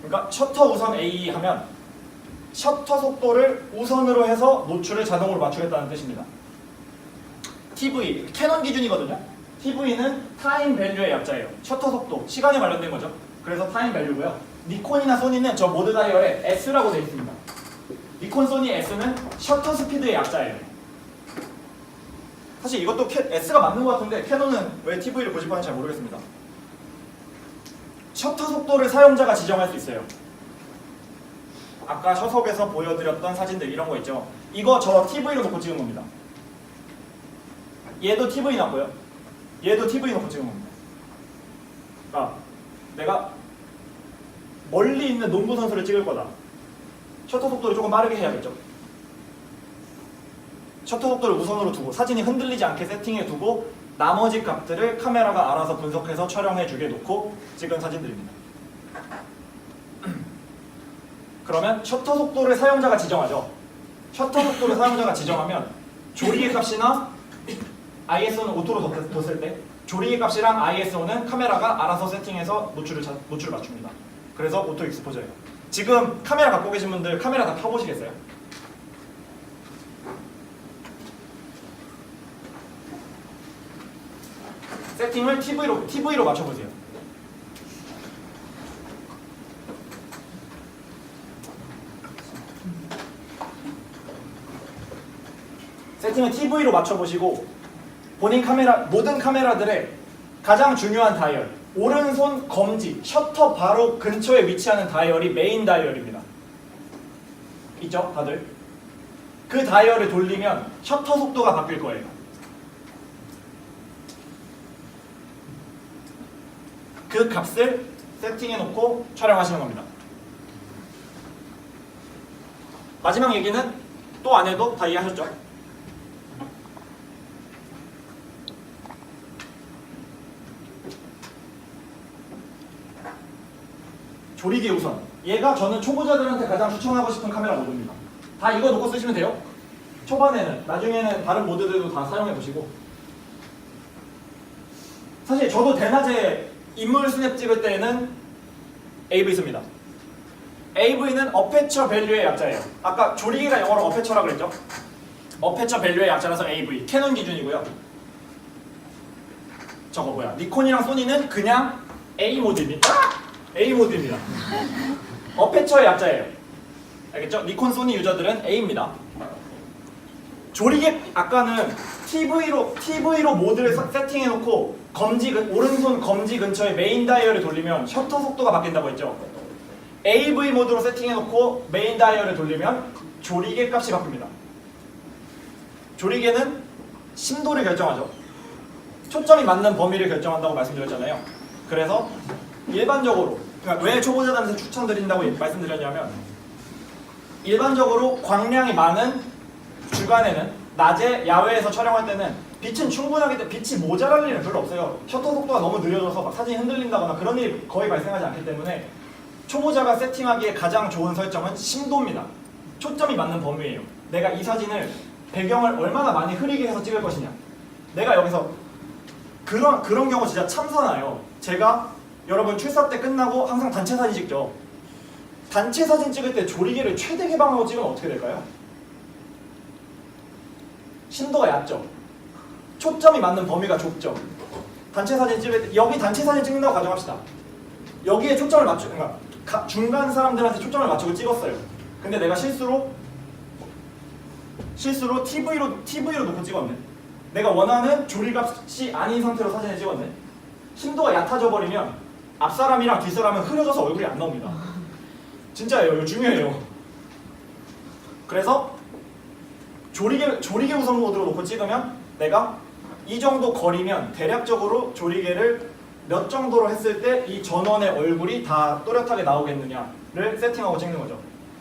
그러니까 셔터 우선 A 하면 셔터 속도를 우선으로 해서 노출을 자동으로 맞추겠다는 뜻입니다. TV, 캐논 기준이거든요. TV는 타임 밸류의 약자예요. 셔터 속도, 시간에 관련된 거죠. 그래서 타임 밸류고요. 니콘이나 소니는 저 모드 다이얼에 S라고 되어 있습니다. 니콘, 소니 S는 셔터 스피드의 약자예요. 사실 이것도 S가 맞는 것 같은데 캐논은 왜 TV를 고집하는지 잘 모르겠습니다. 셔터 속도를 사용자가 지정할 수 있어요. 아까 셔석에서 보여드렸던 사진들 이런 거 있죠. 이거 저 TV로 놓고 찍은 겁니다. 얘도 TV 나고요. 얘도 TV 놓고 찍은 겁니다. 그러니까 내가 멀리 있는 농구 선수를 찍을 거다. 셔터 속도를 조금 빠르게 해야겠죠. 셔터 속도를 우선으로 두고 사진이 흔들리지 않게 세팅해 두고 나머지 값들을 카메라가 알아서 분석해서 촬영해 주게 놓고 찍은 사진들입니다. 그러면 셔터 속도를 사용자가 지정하죠. 셔터 속도를 사용자가 지정하면 조리개 값이나 ISO는 오토로 뒀을 때 조리개 값이랑 ISO는 카메라가 알아서 세팅해서 노출을 맞춥니다. 그래서 오토 익스포저예요. 지금 카메라 갖고 계신 분들 카메라 다 켜보시겠어요? 세팅을 TV로 맞춰보세요. 세팅을 TV로 맞춰보시고 본인 카메라, 모든 카메라들의 가장 중요한 다이얼, 오른손 검지, 셔터 바로 근처에 위치하는 다이얼이 메인 다이얼입니다. 있죠? 다들? 그 다이얼을 돌리면 셔터 속도가 바뀔 거예요. 그 값을 세팅해놓고 촬영하시는 겁니다. 마지막 얘기는 또 안 해도 다 이해하셨죠? 조리개 우선. 얘가 저는 초보자들한테 가장 추천하고 싶은 카메라 모드입니다. 다 이거 놓고 쓰시면 돼요. 초반에는, 나중에는 다른 모드들도 다 사용해보시고. 사실 저도 대낮에 인물 스냅 찍을 때는 AV 씁니다. AV는 어페처 밸류의 약자예요. 아까 조리개가 영어로 어페처라고 그랬죠? 어페처 밸류의 약자라서 AV, 캐논 기준이고요. 저거 뭐야, 니콘이랑 소니는 그냥 A 모드입니다. A 모드입니다. 어페처의 약자예요. 알겠죠? 니콘, 소니 유저들은 A입니다. 조리개 아까는 TV로 모드를 세팅해놓고 오른손 검지 근처에 메인 다이얼을 돌리면 셔터 속도가 바뀐다고 했죠. AV 모드로 세팅해놓고 메인 다이얼을 돌리면 조리개 값이 바뀝니다. 조리개는 심도를 결정하죠. 초점이 맞는 범위를 결정한다고 말씀드렸잖아요. 그래서 일반적으로, 그러니까 왜 초보자들한테 추천드린다고 말씀드렸냐면, 일반적으로 광량이 많은 주간에는, 낮에 야외에서 촬영할 때는 빛은 충분하기 때문에 빛이 모자랄 일은 별로 없어요. 셔터 속도가 너무 느려져서 막 사진이 흔들린다거나 그런 일이 거의 발생하지 않기 때문에 초보자가 세팅하기에 가장 좋은 설정은 심도입니다. 초점이 맞는 범위예요. 내가 이 사진을 배경을 얼마나 많이 흐리게 해서 찍을 것이냐. 내가 여기서 그런 경우 진짜 참사나요. 제가 여러분 출사 때 끝나고 항상 단체 사진 찍죠. 단체 사진 찍을 때 조리개를 최대 개방하고 찍으면 어떻게 될까요? 심도가 얕죠. 초점이 맞는 범위가 좁죠. 단체 사진 찍을 때, 여기 단체 사진 찍는다고 가정합시다. 여기에 초점을 그러니까 중간 사람들한테 초점을 맞추고 찍었어요. 근데 내가 실수로 TV로 놓고 찍었네. 내가 원하는 조리값이 아닌 상태로 사진을 찍었네. 심도가 얕아져 버리면 앞사람이랑 뒷사람은 흐려져서 얼굴이 안 나옵니다. 진짜예요. 이거 중요해요. 그래서 조리개 우선 모드로 놓고 찍으면 내가 이 정도 거리면 대략적으로 조리개를 몇 정도로 했을 때 이 전원의 얼굴이 다 또렷하게 나오겠느냐를 세팅하고 찍는 거죠.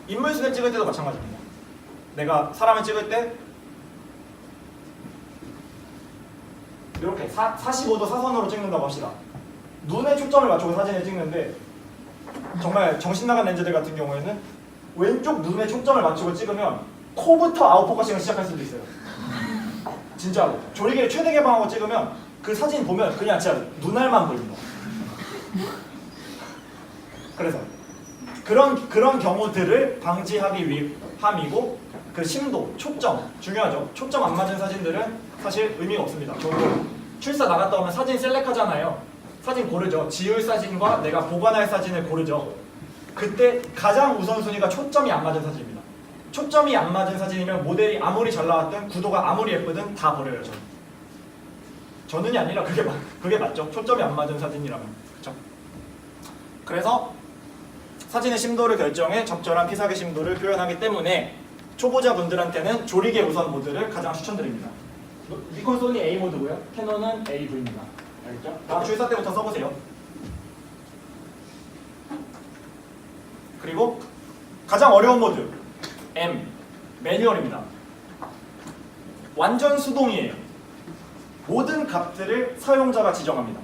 인물 스냅 찍을 때도 마찬가지입니다. 내가 사람을 찍을 때 이렇게 45도 사선으로 찍는다고 합시다. 눈에 초점을 맞추고 사진을 찍는데 정말 정신 나간 렌즈들 같은 경우에는 왼쪽 눈에 초점을 맞추고 찍으면 코부터 아웃포커싱을 시작할 수도 있어요. 진짜로. 조리개를 최대 개방하고 찍으면 그 사진 보면 그냥 진짜 눈알만 보입니다. 그래서 그런 경우들을 방지하기 위함이고, 그 심도, 초점 중요하죠. 초점 안 맞은 사진들은 사실 의미가 없습니다. 저도 출사 나갔다 오면 사진 셀렉하잖아요. 사진 고르죠. 지울 사진과 내가 보관할 사진을 고르죠. 그때 가장 우선순위가 초점이 안 맞은 사진입니다. 초점이 안 맞은 사진이면 모델이 아무리 잘 나왔든 구도가 아무리 예쁘든 다 버려요. 저는이 아니라 그게 맞죠. 초점이 안 맞은 사진이라면. 그렇죠? 그래서 사진의 심도를 결정해 적절한 피사계 심도를 표현하기 때문에 초보자분들한테는 조리개 우선 모드를 가장 추천드립니다. 니콘, 소니 A 모드고요. 캐논은 AV입니다. 알겠죠? 다음 출사 때부터 써보세요. 그리고 가장 어려운 모드 M 매뉴얼입니다. 완전 수동이에요. 모든 값들을 사용자가 지정합니다.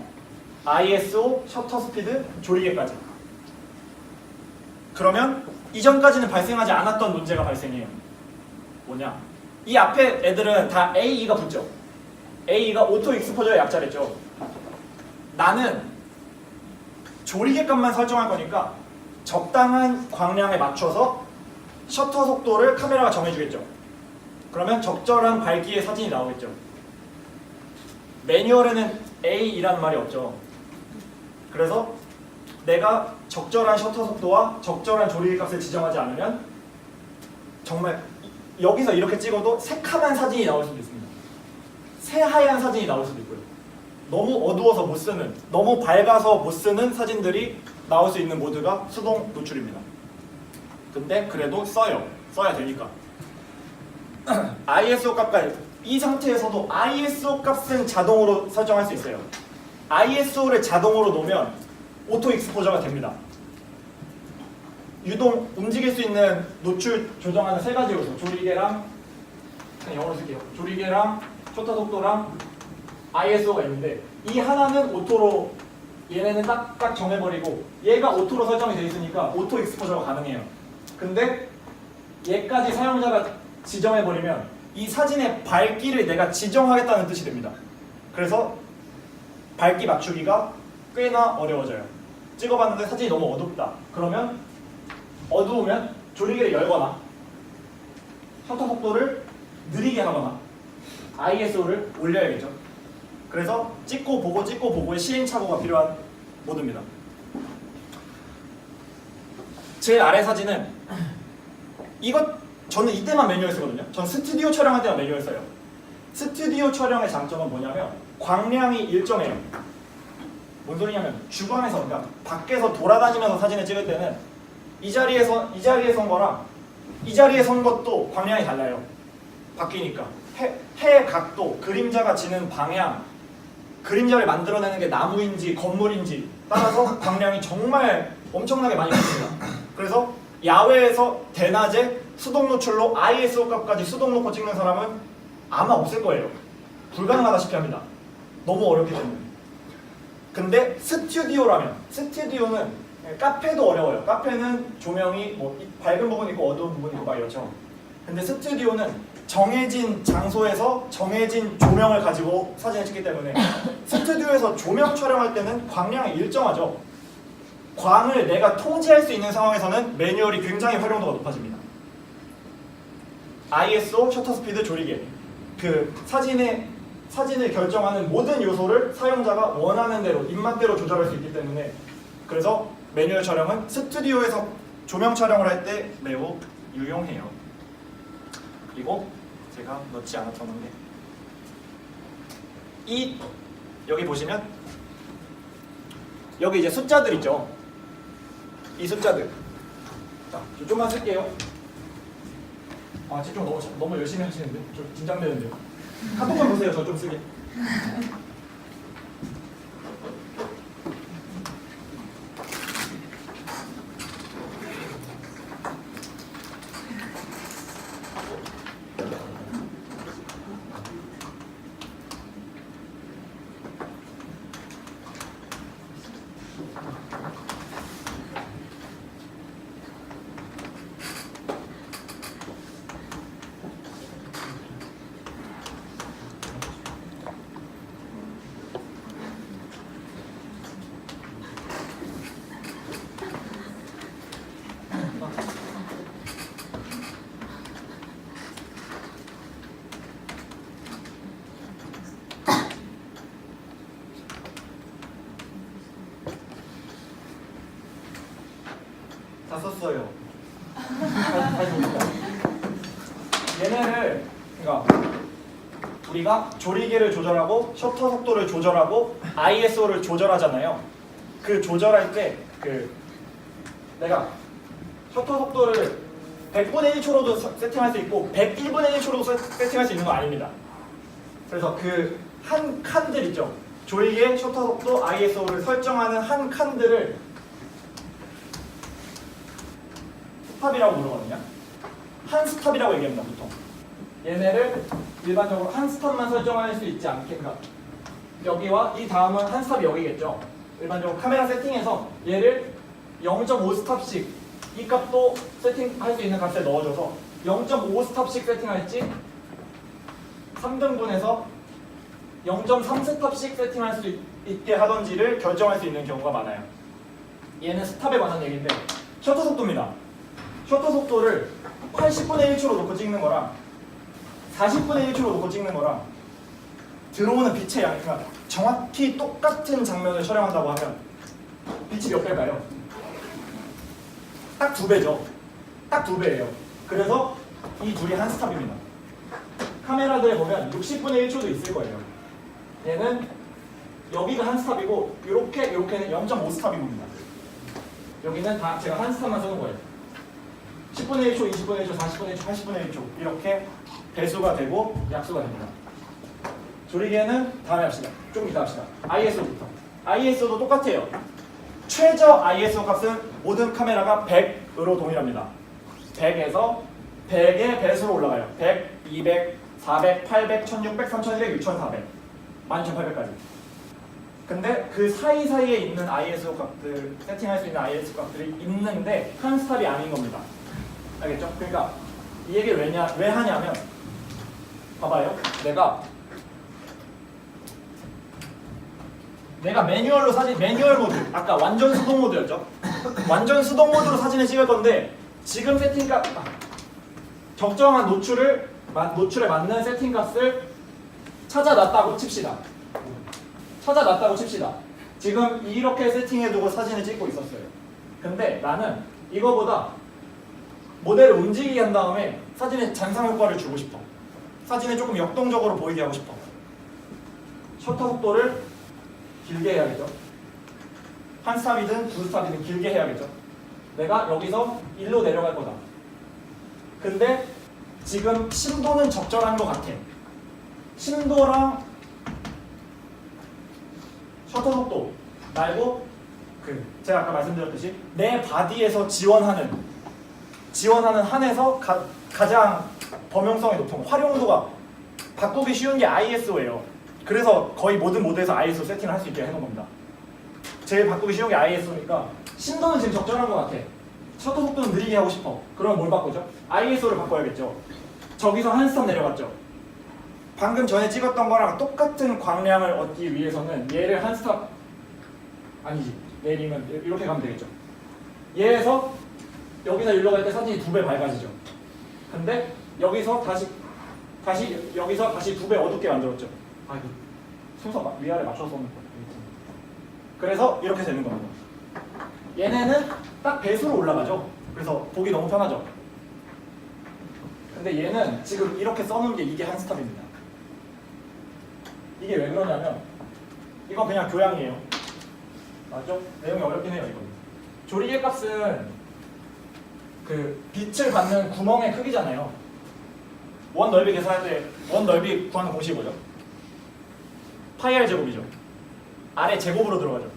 ISO, 셔터 스피드, 조리개까지. 그러면 이전까지는 발생하지 않았던 문제가 발생해요. 뭐냐? 이 앞에 애들은 다 AE가 붙죠. AE가 오토 익스포저의 약자랬죠. 나는 조리개 값만 설정할 거니까 적당한 광량에 맞춰서 셔터 속도를 카메라가 정해주겠죠. 그러면 적절한 밝기의 사진이 나오겠죠. 매뉴얼에는 A이라는 말이 없죠. 그래서 내가 적절한 셔터 속도와 적절한 조리개 값을 지정하지 않으면 정말 여기서 이렇게 찍어도 새카만 사진이 나올 수도 있습니다. 새하얀 사진이 나올 수도 있고요. 너무 어두워서 못 쓰는, 너무 밝아서 못 쓰는 사진들이 나올 수 있는 모드가 수동 노출입니다. 근데 그래도 써야 되니까. ISO 값까지 이 상태에서도 ISO 값은 자동으로 설정할 수 있어요. ISO를 자동으로 놓으면 오토 익스포저가 됩니다. 유동 움직일 수 있는 노출 조정하는 세 가지 요소, 조리개랑 그냥 영어로 쓸게요. 조리개랑 셔터 속도랑 ISO가 있는데 이 하나는 오토로 얘네는 딱딱 정해버리고 얘가 오토로 설정이 되어 있으니까 오토 익스포저가 가능해요. 근데 얘까지 사용자가 지정해버리면 이 사진의 밝기를 내가 지정하겠다는 뜻이 됩니다. 그래서 밝기 맞추기가 꽤나 어려워져요. 찍어봤는데 사진이 너무 어둡다. 그러면 어두우면 조리개를 열거나 셔터 속도를 느리게 하거나 ISO를 올려야겠죠. 그래서 찍고 보고의 시행착오가 필요한 모드입니다. 제일 아래 사진은 저는 이때만 매뉴얼 쓰거든요. 전 스튜디오 촬영할 때만 매뉴얼 써요. 스튜디오 촬영의 장점은 뭐냐면 광량이 일정해요. 뭔 소리냐면 주방에서, 그러니까 밖에서 돌아다니면서 사진을 찍을 때는 이 자리에 선 거랑 이 자리에 선 것도 광량이 달라요. 바뀌니까 해의 각도, 그림자가 지는 방향, 그림자를 만들어내는 게 나무인지 건물인지 따라서 광량이 정말 엄청나게 많이 바뀝니다. 그래서 야외에서 대낮에 수동 노출로 ISO 값까지 수동 놓고 찍는 사람은 아마 없을 거예요. 불가능하다시피 합니다. 너무 어렵기 때문에. 근데 스튜디오는 카페도 어려워요. 카페는 조명이 뭐 밝은 부분 있고 어두운 부분 있고 막 이렇죠. 근데 스튜디오는 정해진 장소에서 정해진 조명을 가지고 사진을 찍기 때문에 스튜디오에서 조명 촬영할 때는 광량이 일정하죠. 광을 내가 통제할 수 있는 상황에서는 매뉴얼이 굉장히 활용도가 높아집니다. ISO, 셔터 스피드, 조리개. 그 사진을 결정하는 모든 요소를 사용자가 원하는 대로, 입맛대로 조절할 수 있기 때문에 그래서 매뉴얼 촬영은 스튜디오에서 조명 촬영을 할 때 매우 유용해요. 그리고 제가 넣지 않았던 게 여기 보시면 여기 이제 숫자들 있죠. 이 숫자들. 자, 저 좀만 쓸게요. 아, 집중 너무 열심히 하시는데 좀 긴장되는데요. 카톡만 보세요. 저 좀 쓰게. 다 썼어요. 다시 봅시다. 얘네를 그러니까 우리가 조리개를 조절하고 셔터 속도를 조절하고 ISO를 조절하잖아요. 그 조절할 때 내가 셔터 속도를 100분의 1초로도 세팅할 수 있고 101분의 1초로도 세팅할 수 있는 거 아닙니다. 그래서 그 한 칸들 있죠. 조리개, 셔터 속도, ISO를 설정하는 한 칸들을 스탑이라고 부르거든요. 한 스탑이라고 얘기합니다, 보통. 얘네를 일반적으로 한 스탑만 설정할 수 있지 않게끔 여기와 이 다음은 한 스탑이 여기겠죠. 일반적으로 카메라 세팅에서 얘를 0.5 스탑씩 이 값도 세팅할 수 있는 값에 넣어줘서 0.5 스탑씩 세팅할지 3등분해서 0.3 스탑씩 세팅할 수 있게 하던지를 결정할 수 있는 경우가 많아요. 얘는 스탑에 관한 얘기인데 셔터 속도입니다. 셔터 속도를 80분의 1초로 놓고 찍는 거랑 40분의 1초로 놓고 찍는 거랑 들어오는 빛의 양, 그러니까 정확히 똑같은 장면을 촬영한다고 하면 빛이 몇 배일까요? 딱 2배죠. 딱 2배예요. 그래서 이 둘이 한 스탑입니다. 카메라들에 보면 60분의 1초도 있을 거예요. 얘는 여기가 한 스탑이고 요렇게는 0.5 스탑인 겁니다. 여기는 다 제가 한 스탑만 쓰는 거예요. 10분의 1초, 20분의 1초, 40분의 1초, 80분의 1초 이렇게 배수가 되고 약수가 됩니다. 조리개는 다음에 합시다. 좀 이따 합시다. ISO부터. ISO도 똑같아요. 최저 ISO 값은 모든 카메라가 100으로 동일합니다. 100에서 100의 배수로 올라가요. 100, 200, 400, 800, 1600, 3200, 6400, 12800까지. 근데 그 사이사이에 있는 ISO 값들, 세팅할 수 있는 ISO 값들이 있는데 한 스탑이 아닌 겁니다. 알겠죠? 그러니까 이 얘기를 왜 하냐면 봐봐요. 내가 매뉴얼로 매뉴얼 모드, 아까 완전 수동 모드였죠? 완전 수동 모드로 사진을 찍을 건데 지금 세팅값 적정한 노출에 맞는 세팅값을 찾아놨다고 칩시다. 지금 이렇게 세팅해두고 사진을 찍고 있었어요. 근데 나는 이거보다 모델을 움직이게 한 다음에 사진에 잔상 효과를 주고 싶어. 사진을 조금 역동적으로 보이게 하고 싶어. 셔터 속도를 길게 해야겠죠. 한 스탑이든 두 스탑이든 길게 해야겠죠. 내가 여기서 1로 내려갈 거다. 근데 지금 심도는 적절한 것 같아. 심도랑 셔터 속도 말고 제가 아까 말씀드렸듯이 내 바디에서 지원하는 한에서 가장 범용성이 높은 거, 활용도가 바꾸기 쉬운 게 ISO예요. 그래서 거의 모든 모드에서 ISO 세팅을 할 수 있게 해놓은 겁니다. 제일 바꾸기 쉬운 게 ISO니까 심도는 지금 적절한 것 같아. 셔터 속도는 느리게 하고 싶어. 그러면 뭘 바꾸죠? ISO를 바꿔야겠죠. 저기서 한 스탑 내려갔죠. 방금 전에 찍었던 거랑 똑같은 광량을 얻기 위해서는 얘를 한 스탑 아니지 내리면 이렇게 가면 되겠죠. 얘에서 여기서 일로 갈 때 사진이 2배 밝아지죠. 근데 여기서 다시 여기서 다시 2배 어둡게 만들었죠. 아 이거 순서 위아래 맞춰서 는 거. 그래서 이렇게 되는 겁니다. 얘네는 딱 배수로 올라가죠. 그래서 보기 너무 편하죠. 근데 얘는 지금 이렇게 써놓은 게 이게 한 스탑입니다. 이게 왜 그러냐면 이건 그냥 교양이에요. 맞죠? 내용이 어렵긴 해요. 이건 조리개 값은 그 빛을 받는 구멍의 크기잖아요. 원 넓이 계산할 때 원 넓이 구하는 공식이 뭐죠? 파이 r 제곱이죠. 아래 제곱으로 들어가죠.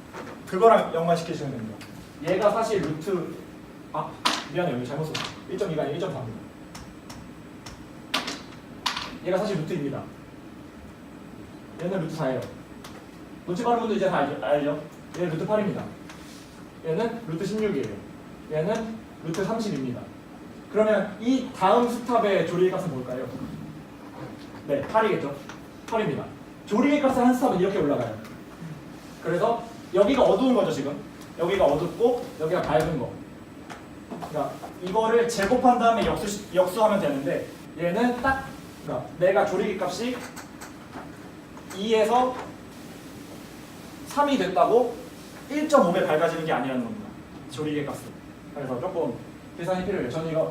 그거랑 연관시키시면 됩니다. 얘가 사실 루트 미안해요. 여기 잘못 썼어. 1.2가 아니라 1.4입니다. 얘가 사실 루트입니다. 얘는 루트 4예요. 눈치 빠른 분도 이제 다 알죠? 얘는 루트 8입니다. 얘는 루트 16이에요. 얘는 루트 30입니다. 그러면 이 다음 스탑의 조리개 값은 뭘까요? 네, 8이겠죠? 8입니다. 조리개 값의 한 스탑은 이렇게 올라가요. 그래서 여기가 어두운 거죠, 지금. 여기가 어둡고 여기가 밝은 거. 그러니까 이거를 제곱한 다음에 역수하면 되는데 얘는 딱 그러니까 내가 조리개 값이 2에서 3이 됐다고 1.5배 밝아지는 게 아니라는 겁니다. 조리개 값은. 그래서 조금 계산이 필요해요. 저는 이거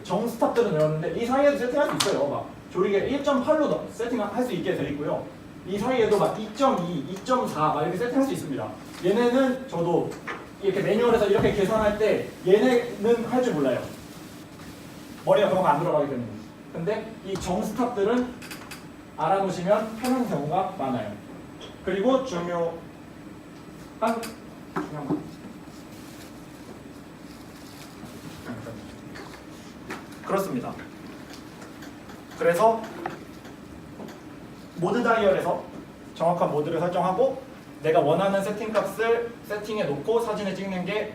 정스탑들은 외웠는데 이 사이에도 세팅할 수 있어요. 막 조리개 1.8로 세팅할 수 있게 되어 있고요. 이 사이에도 막 2.2, 2.4 막 이렇게 세팅할 수 있습니다. 얘네는 저도 이렇게 매뉴얼에서 이렇게 계산할 때 얘네는 할 줄 몰라요. 머리가 그런 거 안 들어가기 때문에. 근데 이 정스탑들은 알아놓으시면 편한 경우가 많아요. 그리고 중요한 중요한 거. 그렇습니다. 그래서 모드 다이얼에서 정확한 모드를 설정하고 내가 원하는 세팅 값을 세팅해 놓고 사진을 찍는 게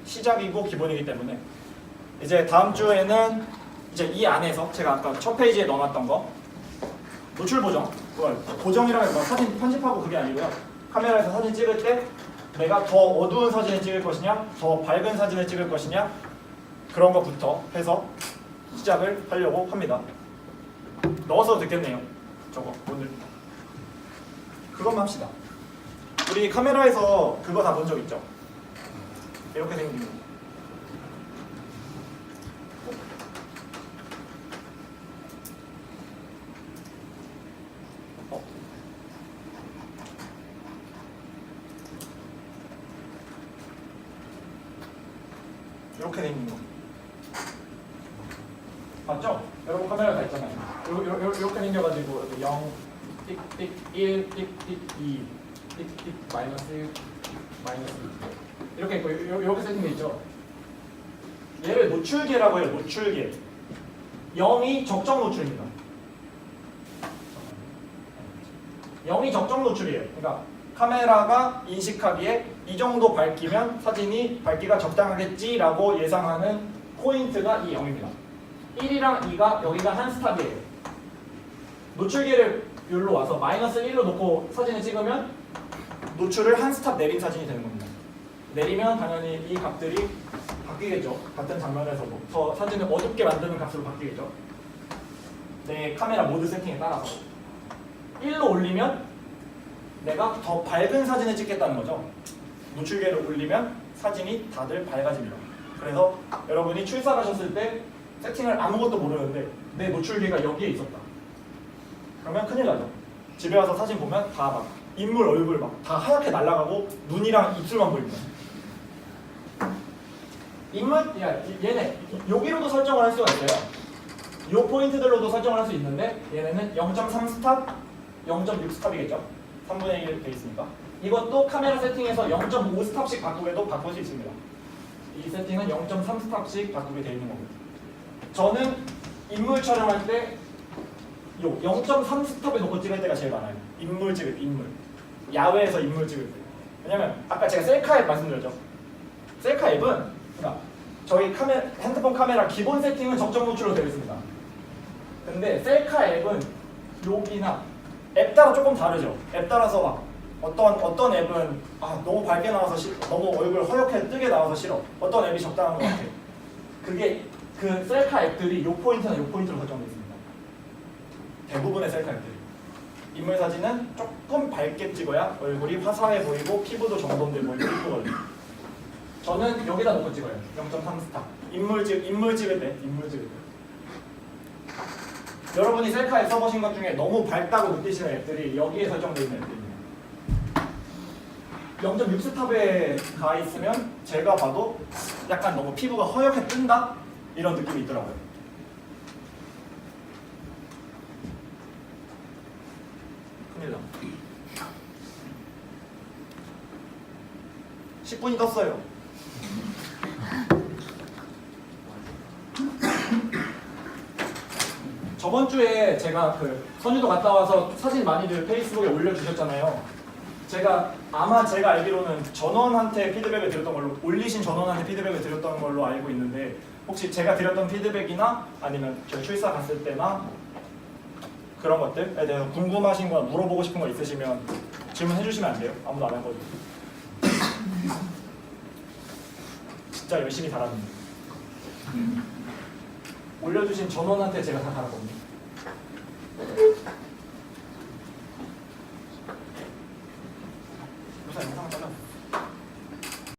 시작이고 기본이기 때문에 이제 다음 주에는 이제 이 안에서 제가 아까 첫 페이지에 넣어놨던 거 노출 보정, 보정이라면 뭐 사진 편집하고 그게 아니고요. 카메라에서 사진 찍을 때 내가 더 어두운 사진을 찍을 것이냐, 더 밝은 사진을 찍을 것이냐 그런 것부터 해서 시작을 하려고 합니다. 넣어서 듣겠네요. 저거 오늘 그것만 합시다. 우리 카메라에서 그거 다 본 적 있죠? 이렇게 생긴 거. 이렇게 생긴 거. 맞죠? 여러분 카메라 다 있잖아요. 이렇게 생겨가지고 0, 띡, 띡, 1, 띡, 띡, 2, 띡, 띡, 마이너스 1, 마이너스 2 이렇게 있고 이렇게 세팅돼 있죠? 얘를 노출계라고 해요. 노출계. 0이 적정 노출입니다. 0이 적정 노출이에요. 그러니까 카메라가 인식하기에 이 정도 밝기면 사진이 밝기가 적당하겠지라고 예상하는 포인트가 이 0입니다. 1이랑 2가 여기가 한 스탑이에요. 노출계를 여기로 와서 마이너스 1로 놓고 사진을 찍으면 노출을 한 스탑 내린 사진이 되는 겁니다. 내리면 당연히 이 값들이 바뀌겠죠. 같은 장면에서부터 사진을 어둡게 만드는 값으로 바뀌겠죠. 내 카메라 모드 세팅에 따라서 1로 올리면 내가 더 밝은 사진을 찍겠다는 거죠. 노출계를 올리면 사진이 다들 밝아집니다. 그래서 여러분이 출사하셨을 때 세팅을 아무것도 모르는데 내 노출계가 여기에 있었다. 그러면 큰일 나죠. 집에 와서 사진 보면 다 막 인물 얼굴 막 다 하얗게 날아가고 눈이랑 입술만 보입니다. 얘네 여기로도 설정을 할 수가 있어요. 이 포인트들로도 설정을 할 수 있는데 얘네는 0.3 스탑, 0.6 스탑이겠죠. 3분의 1 돼 있으니까. 이것도 카메라 세팅에서 0.5 스탑씩 바꾸게도 바꿀 수 있습니다. 이 세팅은 0.3 스탑씩 바꾸게 되어 있는 겁니다. 저는 인물 촬영할 때 0.3 스탑에 놓고 찍을 때가 제일 많아요. 인물 찍을 때, 인물. 야외에서 인물 찍을 때. 왜냐면 아까 제가 셀카 앱 말씀드렸죠. 셀카 앱은 그러니까 저희 핸드폰 카메라 기본 세팅은 적정 노출로 되어 있습니다. 근데 셀카 앱은 여기나 앱 따라 조금 다르죠. 앱 따라서 막 어떤 앱은 너무 밝게 나와서 싫어. 너무 얼굴 허옇게 뜨게 나와서 싫어. 어떤 앱이 적당한 것 같아. 그게 그 셀카 앱들이 요 포인트나 요 포인트로 설정되어 있습니다. 대부분의 셀카 앱들이. 인물 사진은 조금 밝게 찍어야 얼굴이 화사해 보이고 피부도 정돈돼 보이고 이쁘거든요. 저는 여기다 놓고 찍어요. 0.3 스탑. 인물 찍을 때. 여러분이 셀카 앱 써보신 것 중에 너무 밝다고 느끼시는 앱들이 여기에 설정되어 있는 앱들입니다. 0.6 스탑에 가 있으면 제가 봐도 약간 너무 피부가 허옇게 뜬다? 이런 느낌이 있더라고요. 큰일나. 10분이 떴어요. 저번 주에 제가 선유도 갔다 와서 사진 많이들 페이스북에 올려주셨잖아요. 아마 제가 알기로는 전원한테 피드백을 드렸던 걸로, 올리신 전원한테 피드백을 드렸던 걸로 알고 있는데, 혹시 제가 드렸던 피드백이나 아니면 저희 출사 갔을 때나 그런 것들에 대해서 궁금하신 거나 물어보고 싶은 거 있으시면 질문해 주시면 안 돼요? 아무도 안 하거든요. 진짜 열심히 달았는데 올려주신 전원한테 제가 다 달았거든요.